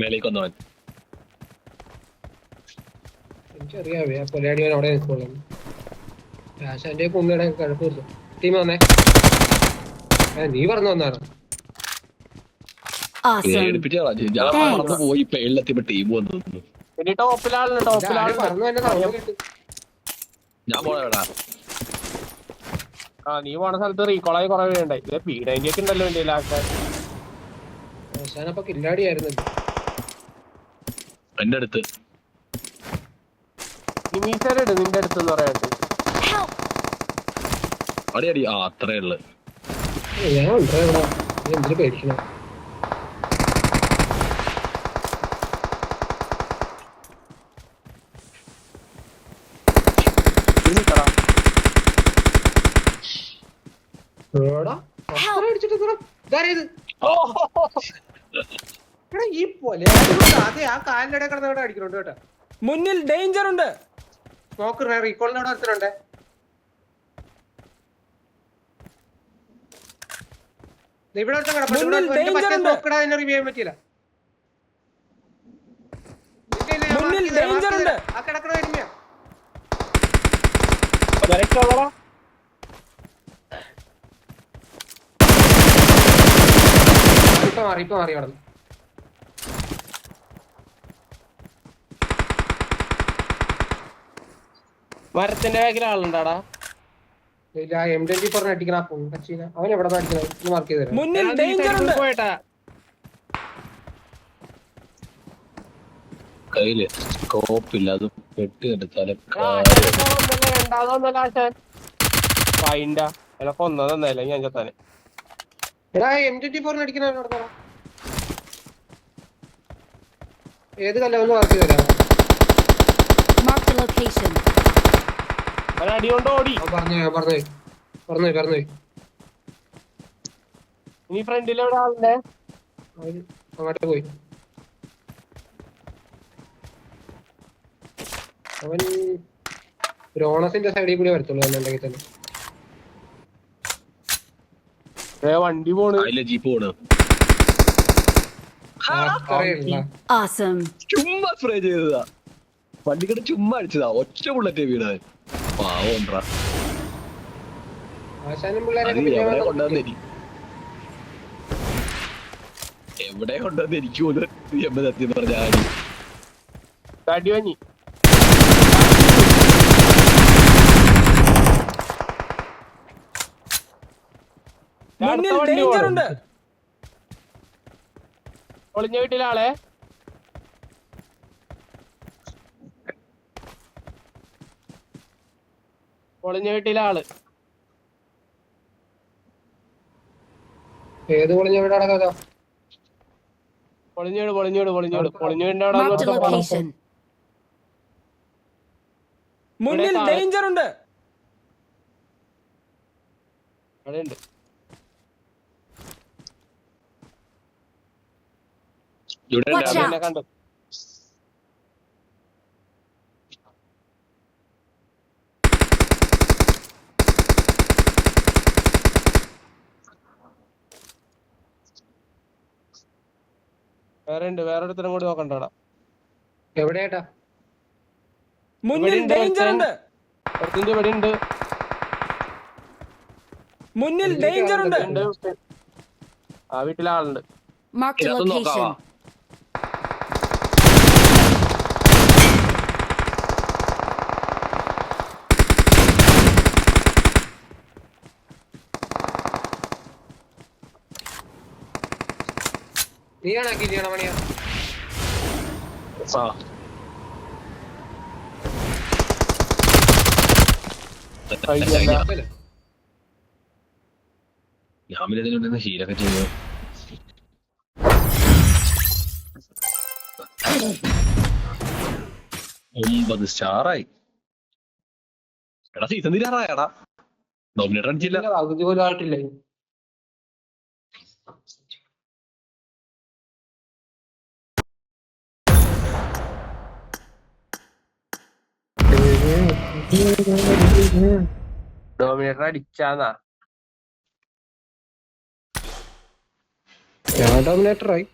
മേലേക്ക് വന്നവൻ എനിക്കറിയാവേ ആ കൊലയാടി അവിടെ നിൽക്കുള്ളൂ. ആശാന്റെ കുമ്മിയുടെ കഴപ്പ് തീർത്തു. ടീം വന്നേ. നീ പറഞ്ഞു വന്നാണ്. Awesome. പോയി പേളിലെത്തിയപ്പോ ടീം വന്നു. പറഞ്ഞു തന്നെ സൗണ്ട് കേട്ടു. ഞാൻ പോടാ. നീ പോണ സ്ഥലത്ത് റീകോളായി കുറെ വേണ്ടായി. P90 ഒക്കെ ഉണ്ടല്ലോ എന്റെ ആൾക്കാർ. അവസാനപ്പോ കില്ലാടിയായിരുന്നു എന്റെ അടുത്ത്. നിന്റെ അടുത്ത് പറയാണ്ട് അടി അത്രേ ഉള്ളു. ഞാൻ ഉണ്ടോ ഇവിടെ? എന്തിനു പേടിക്കണം? എടാ, അത്ര അടിച്ചിട്ട് ഇത്ര ഇതാരേത്? എടാ, ഈ പോലെ അതെ ആ കാലിന്റെ ഇടയിൽ കിടന്ന് ഇവിടെ അടിക്കണുണ്ട് കേട്ടോ. മുന്നിൽ ഡേഞ്ചർ ഉണ്ട്. നോക്ക് റീകോളിന്റെ അവിടെ ഒരുത്തനുണ്ട്. ഇവിടെ ഒരുത്തൻ കിടപ്പുണ്ട്. ഇവിടെ മുന്നിൽ ഒരു മറ്റേ danger ഉണ്ട്. നോക്കടാ, അതിനെ റിവ്യൂ ചെയ്യാൻ പറ്റിയില്ല. ഇല്ല, ഇല്ല, ഞാൻ മുന്നിൽ mark ചെയ്തുതരാം, danger mark ഉണ്ട്. ചെയ്തുതരാം. ആ കിടക്കണ എരുമയാ. ഇപ്പൊ മാറി അവിടെ. മരത്തിന്റെ ബാക്കിൽ ആളുണ്ടാടാ. ഇല്ല, M24 അടിക്കണ ആ പൊങ്കച്ചീന. അവൻ എവിടെ അടിക്കണത് മാർക്ക് ചെയ്തുതരാം. മുന്നിൽ ഡേഞ്ചർ ഉണ്ട്. പോയിട്ടാ കയ്യില് സ്കോപ്പില്ല, അത് പെട്ട് എടുത്താലും രണ്ടാമതൊന്നല്ല ആശാൻ ഫൈൻഡാ അല്ല കൊന്നതൊന്നല്ല ഞാൻ ചത്താനെ. എടാ, M24 അടിക്കണ നടത്തണം. ഏത് കല്ലൊന്ന് മാർക്ക് ചെയ്തുതരാം. Marked a location. അവൻ അടി കൊണ്ട് ഓടി. പറഞ്ഞു. ഇനി ഫ്രണ്ടിൽ എവിടെ ആളുണ്ടേ? അങ്ങോട്ട് പോയി. അവൻ രോണസിന്റെ സൈഡിൽ കൂടി വരത്തുള്ളൂ എന്നുണ്ടെങ്കിൽ തന്നെ. വണ്ടി പോണ്. അതിലെ ജീപ്പ് പോണ്. അറിയില്ല. Awesome. ചുമ്മാ സ്പ്രേ ചെയ്തതാ, വണ്ടിക്കട്ട് ചുമ്മാ അടിച്ചതാ, ഒറ്റ ബുള്ളറ്റ് വീണത്. പാവണ്ടാ, ആശാനും പിള്ളേരെ എവിടെ കൊണ്ടുവന്ന് എനിക്ക് പോലും സത്യം പറഞ്ഞ അടി വഞ്ഞി. മുന്നിൽ ഡേഞ്ചർ ഉണ്ട്. ഒളിഞ്ഞ വീട്ടിലാളെ. ഒളിഞ്ഞ വീട്ടിലാള്. ഏത് പൊളിഞ്ഞ വീടാണ് കഥ? പൊളിഞ്ഞോട് പൊളിഞ്ഞോടിന്റെ Marked a location. മുന്നിൽ ഡേഞ്ചർ ഉണ്ട്. അവിടെ ഉണ്ട്. Watch out. കണ്ടു. വേറെ ഒരുത്തരം കൂടി നോക്കണ്ടോടാ. എവിടെയാട്ടാ? മുന്നിൽ ഡേഞ്ചർ ഉണ്ട്. ഒരുത്തിന്റെ ഇവിടെ ഉണ്ട്. മുന്നിൽ ഡേഞ്ചർ ഉണ്ട്. ആ വീട്ടിലാളുണ്ട്. Marked a location. നീയാണോ കിരിയാണോ മണിയാ? ഞാൻ പിന്നെ ശീലൊക്കെ ചെയ്തു. ഒമ്പത് സ്റ്റാറായി. എടാ സീസൺ തീരാറായടാ. ഡോമിനേറ്റർ അടിച്ചില്ല. പകുതി പോലും ആയിട്ടില്ല. ഡോമിനേറ്റർ അടിച്ചാന്നാ. ഞാൻ ഡോമിനേറ്ററായി.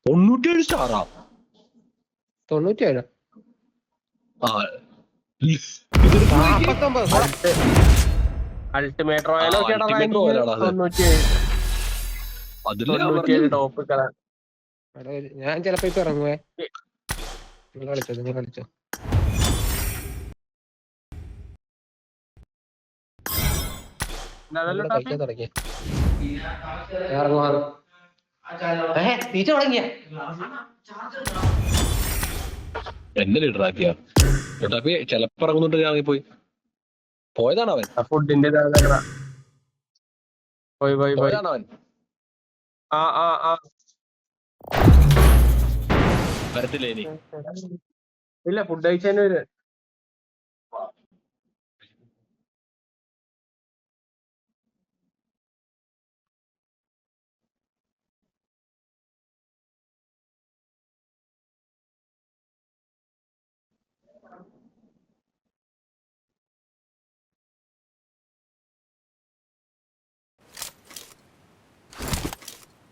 97 സ്റ്റാറാ. 97. Ultimate royal top. ഞാൻ ചിലപ്പോ ഇപ്പൊ ഇറങ്ങുവേ. നിങ്ങൾ കളിച്ചോ. തുടങ്ങിയ എന്നെ ലീഡറാക്കിയ ചെലപ്പോ ഇറങ്ങുന്നുണ്ട്. ഞാൻ പോയി പോയതാണ് അവൻ. ഫുഡിന്റെ പോയതാണ് അവൻ. വരത്തില്ലേ ഇനി? ഇല്ല, ഫുഡ് കഴിച്ചതിന് വരും.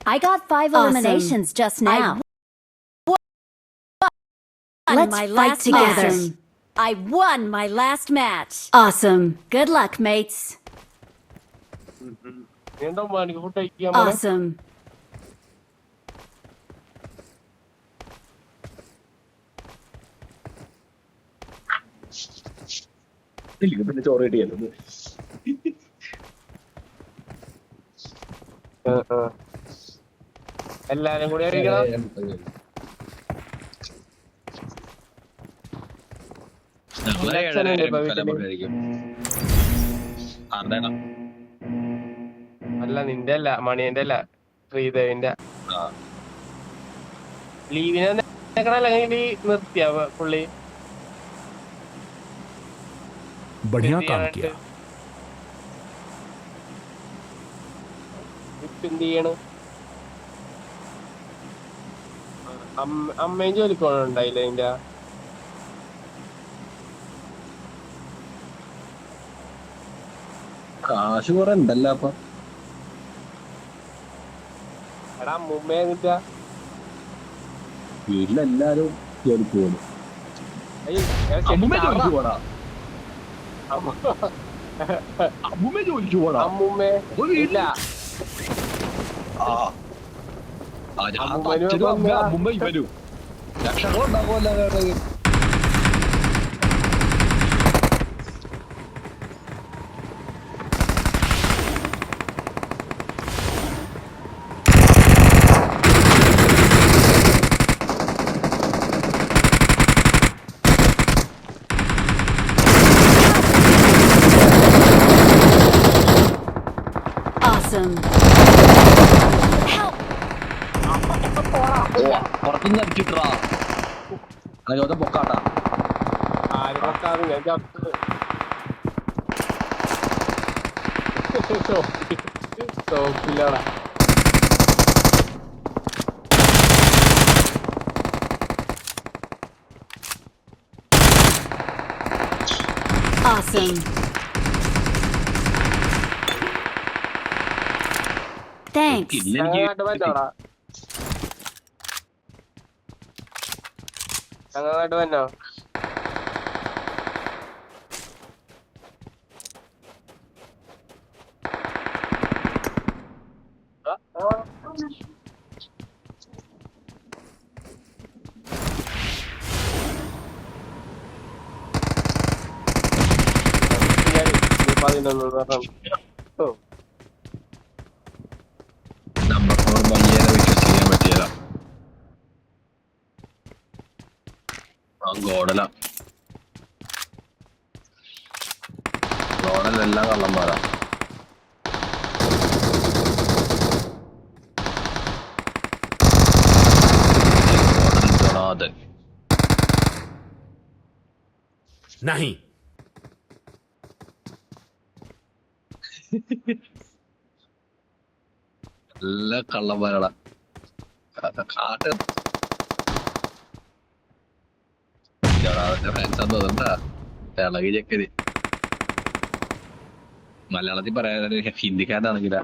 I got 5 eliminations just now. Let's fight together. I won my last match. Awesome. Good luck, mates. നീണ്ടോ എനിക്ക് ഫുഡ് കഴിക്കാൻ പോലെ Awesome. പിന്നെ ചോറ് കിട്ടിയല്ലോ. എല്ലാരും കൂടി കഴിക്കണം. അല്ല നിന്റെ അല്ല മണിയന്റെ അല്ല ശ്രീദേവിന്റെ ലീവിനെ അല്ലെങ്കിൽ നിർത്തിയ പുള്ളി बढ़िया काम किया എന്ത് ചെയ്യണ് അമ്മയും ജോലിക്ക് പോകണുണ്ടായില്ലേ അതിന്റെ കാശ് കുറെ ഉണ്ടല്ലോ അപ്പൊ. എടാ അമ്മൂമ്മയെ കിട്ടാ വീട്ടിലെല്ലാരും ജോലിക്ക് പോകുന്നു. അമ്മൂമ്മ ജോലിക്ക് പോടാ. അമ്മൂമ്മ ജോലിക്ക് പോടാ. അമ്മൂമ്മേ ഇല്ല അമ്മൂമ്മ ഇവരും ലക്ഷങ്ങളുണ്ടാകുമല്ലോ. Awesome. പുറത്തുനിന്ന് അടിച്ചിട്ടാ ചോദ്യം പൊക്കാട്ടാ. ആര് നോക്കാതെ ഞാൻ സ്റ്റോപ്പില്ലടാ. Awesome. Thanks. ഞങ്ങാട്ട് പറ്റോടാ ഞങ്ങാട്ട് പറ്റോ നമ്മൾക്കോട് വയ്യേനെ വിശ്വസിക്കാൻ പറ്റിയല്ല. ഗോഡല ഗോഡലെല്ലാം കള്ളന്മാരാ. ഗോഡൽ ജൊണാഥൻ नहीं എല്ലാ കള്ളന്മാരാടാ. കാട്ട് ജൊണാഥന്റെ ഫാൻസാന്ന് തോന്നണ്ടാ. തിളകി ചെക്കര് മലയാളത്തിൽ പറയാൻ ഹിന്ദിക്കാരനാണെങ്കിലാ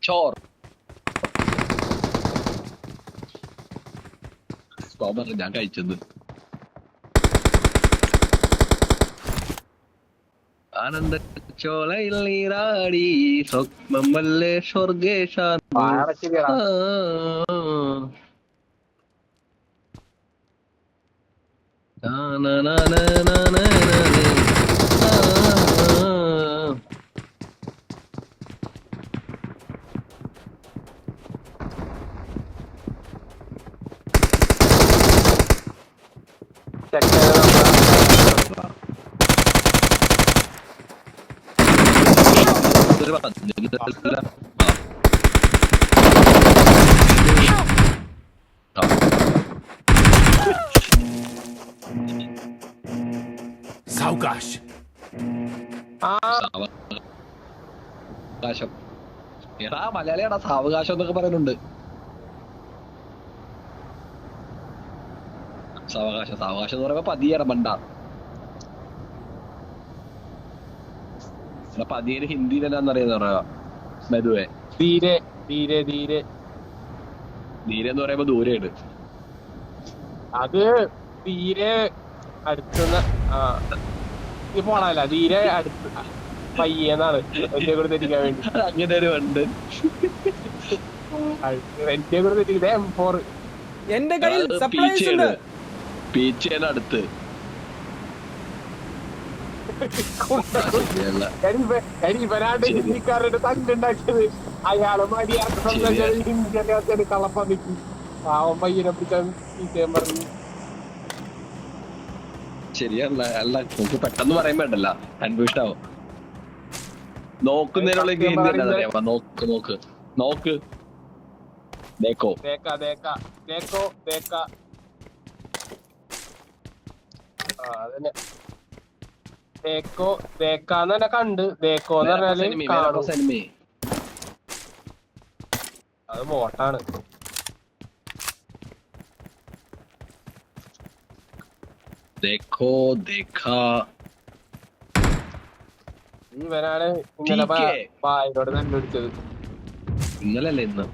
ചോർ പറഞ്ഞു ഞാൻ കഴിച്ചത്. ആനന്ദ ചോളയിൽ നീരാടി സ്വപ്നമല്ലേ സ്വർഗേശാ. सावकाश സാവകാശം എടാ മലയാളിയാടാ സാവകാശം എന്നൊക്കെ പറയുന്നുണ്ട്. സാവകാശം സാവകാശം എന്ന് പറയുമ്പോ പതിയാണ് മണ്ട. പതിയേന് ഹിന്ദിയിൽ എന്നാന്നറിയാന്ന് പറയാ മെതുവേ തീരെ ധീരെ ധീരെ എന്ന് പറയുമ്പോ ദൂരെയാണ്. അത് തീരെ അടുത്തുന്ന ഈ പോണല്ല തീരെ അടുത്ത് പയ്യെന്നാണ് എന്റെ കൂടെ തെറ്റിക്കാൻ വേണ്ടി. അങ്ങനെ ഒരു ഉണ്ട്. എന്റെ കൂടെ തെറ്റിക്കുന്നത് M4. എന്റെ കയ്യിൽ സപ്ലൈസ് ഉണ്ട്. പീച്ചേന്റെ അടുത്ത് ഇവരാണ്ട് ഹിന്ദിക്കാരുടെ തണ്ടുണ്ടാക്കിയത്. അയാള് മടിയാക്കി കളപ്പന്നിക്ക് പാവം പയ്യനെ പിടിച്ചാൽ പറഞ്ഞു. ശരിയല്ല. അല്ല നമുക്ക് പെട്ടെന്ന് പറയാൻ വേണ്ടല്ല, അന്വേഷിച്ചാവും. നോക്കുന്നതിനുള്ള അറിയാമോ? നോക്ക് നോക്ക് നോക്ക്. ദേക്കോ ദേക്കാ ദേക്കാ ദേക്കോ ദേക്കാ. അതന്നെ ദേക്കോ ദേക്കാന്ന് തന്നെ കണ്ട്. ദേക്കോ എന്ന് പറഞ്ഞാല് കാണും. അത് ബോട്ടാണ്. ദേഖോ ദേഖാ. ഇവനാണ് ഇന്നലെ ബായിനോട് തന്നെ പിടിച്ചത്. ഇന്നലല്ലേ ഇന്ന്.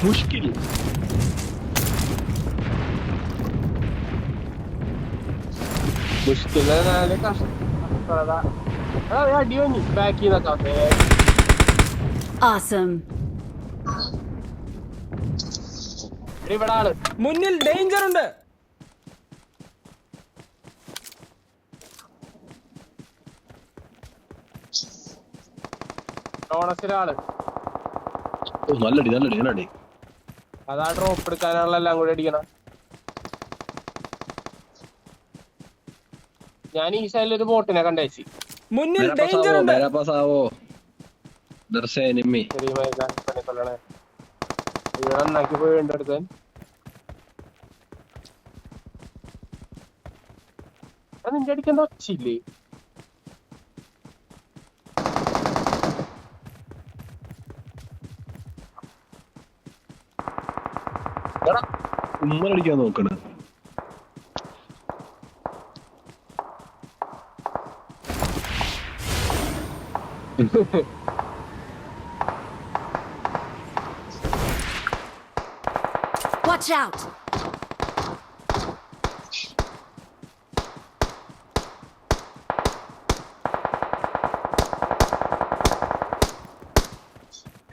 മുഷ്കിൽ. മുഷ്കില് കഷ്ടത. അടി വന്നി ബാക്കി നിന്നൊക്കെ. Awesome. ഇവിടെ ആള് മുന്നിൽ ഡേഞ്ചർ ഉണ്ട്. ഡോണസിലാള്. നല്ലടി നല്ലടി നല്ലടി. അതാ ഡ്രോപ്പ് എടുക്കാനുള്ള എല്ലാം കൂടി അടിക്കണം. ഞാൻ ഈ സൈഡിൽ ഒരു ബോട്ടിനെ കണ്ടേച്ചി. മുന്നിൽ ഡേഞ്ചർ ഉണ്ട്. നന്നാക്കി പോയി എടുക്കാൻ. നിന്റെ അടിക്കുന്ന ഒച്ചില്ലേ? ഉമ്മനടിക്കാൻ നോക്കണ്. Watch out.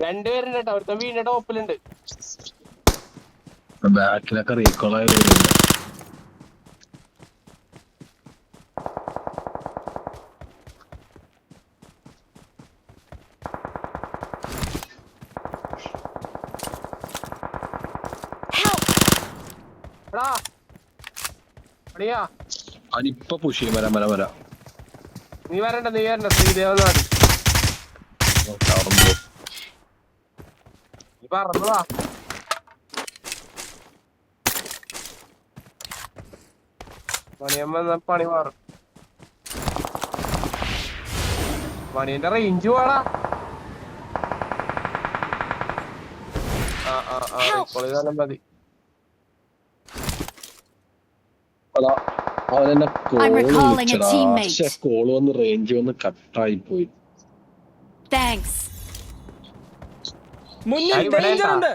രണ്ടുപേരുണ്ട് കേട്ടോ. അവിടുത്തെ വീടിന്റെ ടോപ്പിലുണ്ട്. ബാക്കിലൊക്കെ റീകോളായി. അതിപ്പോ പുഷ് ചെയ്യും. വരാം വരാം വരാം. നീ വരണ്ട ശ്രീദേവനാട്. നീ പറഞ്ഞതാ. മണിയമ്മ പണി മാറും. മണിയന്റെ റേഞ്ച് പോടാ. മതി. അവനെന്നെ I'm recalling a teammate. Call വന്ന് റേഞ്ച് വന്ന് കട്ടായി പോയി. Thanks. മുന്നിൽ ഡേഞ്ചർ ഉണ്ട്.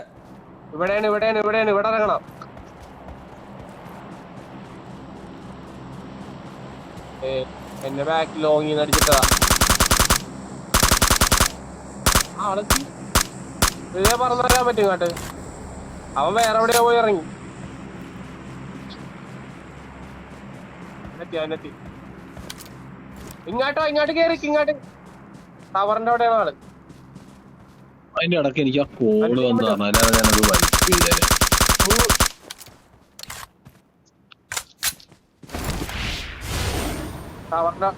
ഇവിടെയാണ് ഇവിടെയാണ് ഇവിടെയാണ്. ഇവിടെ ഇറങ്ങണം. എന്റെ ബാക്ക് ലോങ്ങിൽ നിന്ന് അടിച്ചിട്ടതാ. ആളെത്തി. ഇതേ പറഞ്ഞു തരാൻ പറ്റും കേട്ട്. അവൻ വേറെ എവിടെയാ പോയി ഇറങ്ങി. അവനെത്തി. ഇങ്ങോട്ട് കേറി. ഇങ്ങോട്ട് ടവറിന്റെ അവിടെയാണ് ആള്. അതിന്റെ ഇടയ്ക്ക് എനിക്ക് ആ കോള് വന്ന് പറഞ്ഞാൽ ഞാനത് വൈപ്പ് ചെയ്തേനെ. ടവറിന്റെ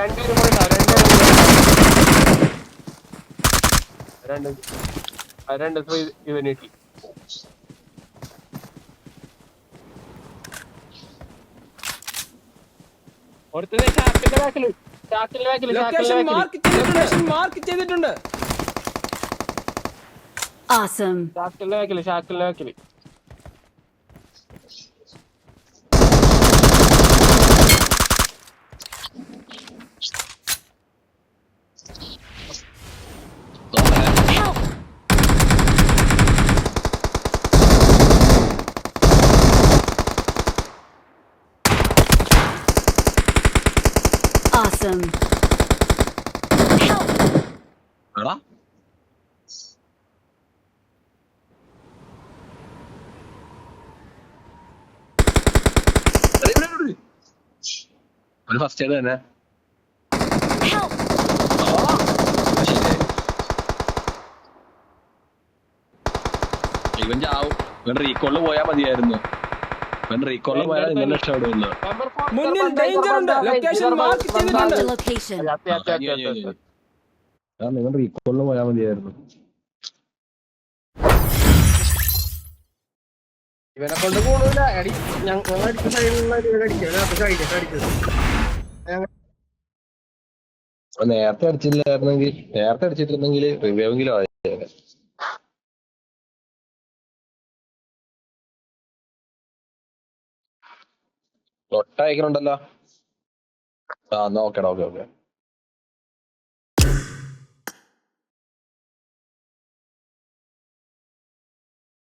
രണ്ടുപേരും കൂടി രണ്ട് ഇവനിട്ടി. ലൊക്കേഷൻ മാർക്ക് ചെയ്തിട്ടുണ്ട്. Awesome. ഷാക്കിലിന്റെ ബാക്കില്. Awesome. Help! എടാ ഒരു ഫസ്റ്റ് എയ്ഡ് തന്നെ. Help! ഇവൻ ചാവും. ഇവൻ റീകോളിൽ പോയാൽ മതിയായിരുന്നു. ഇവൻ റീകോളിൽ പോയാൽ ഇങ്ങനെ രക്ഷപ്പെടുന്നു. മുന്നിൽ ഡേഞ്ചർ ഉണ്ട്. ലൊക്കേഷൻ മാർക്ക് ചെയ്തിട്ടുണ്ട്. Marked a location. ഇവൻ റീകോളിൽ പോയാൽ മതിയായിരുന്നു. ഇവനെ കൊണ്ട് കൂടുതല അടി ഞങ്ങൾ അടിച്ച സൈഡിലുള്ള അടിച്ചത് നേരത്തെ അടിച്ചിട്ടിരുന്നെങ്കിൽ റിവ്യൂവെങ്കിലും ആയേനെ. ഒട്ടയക്കുന്നുണ്ടല്ലോ. ആ എന്നാ ഓക്കേടാ, ഓക്കെ.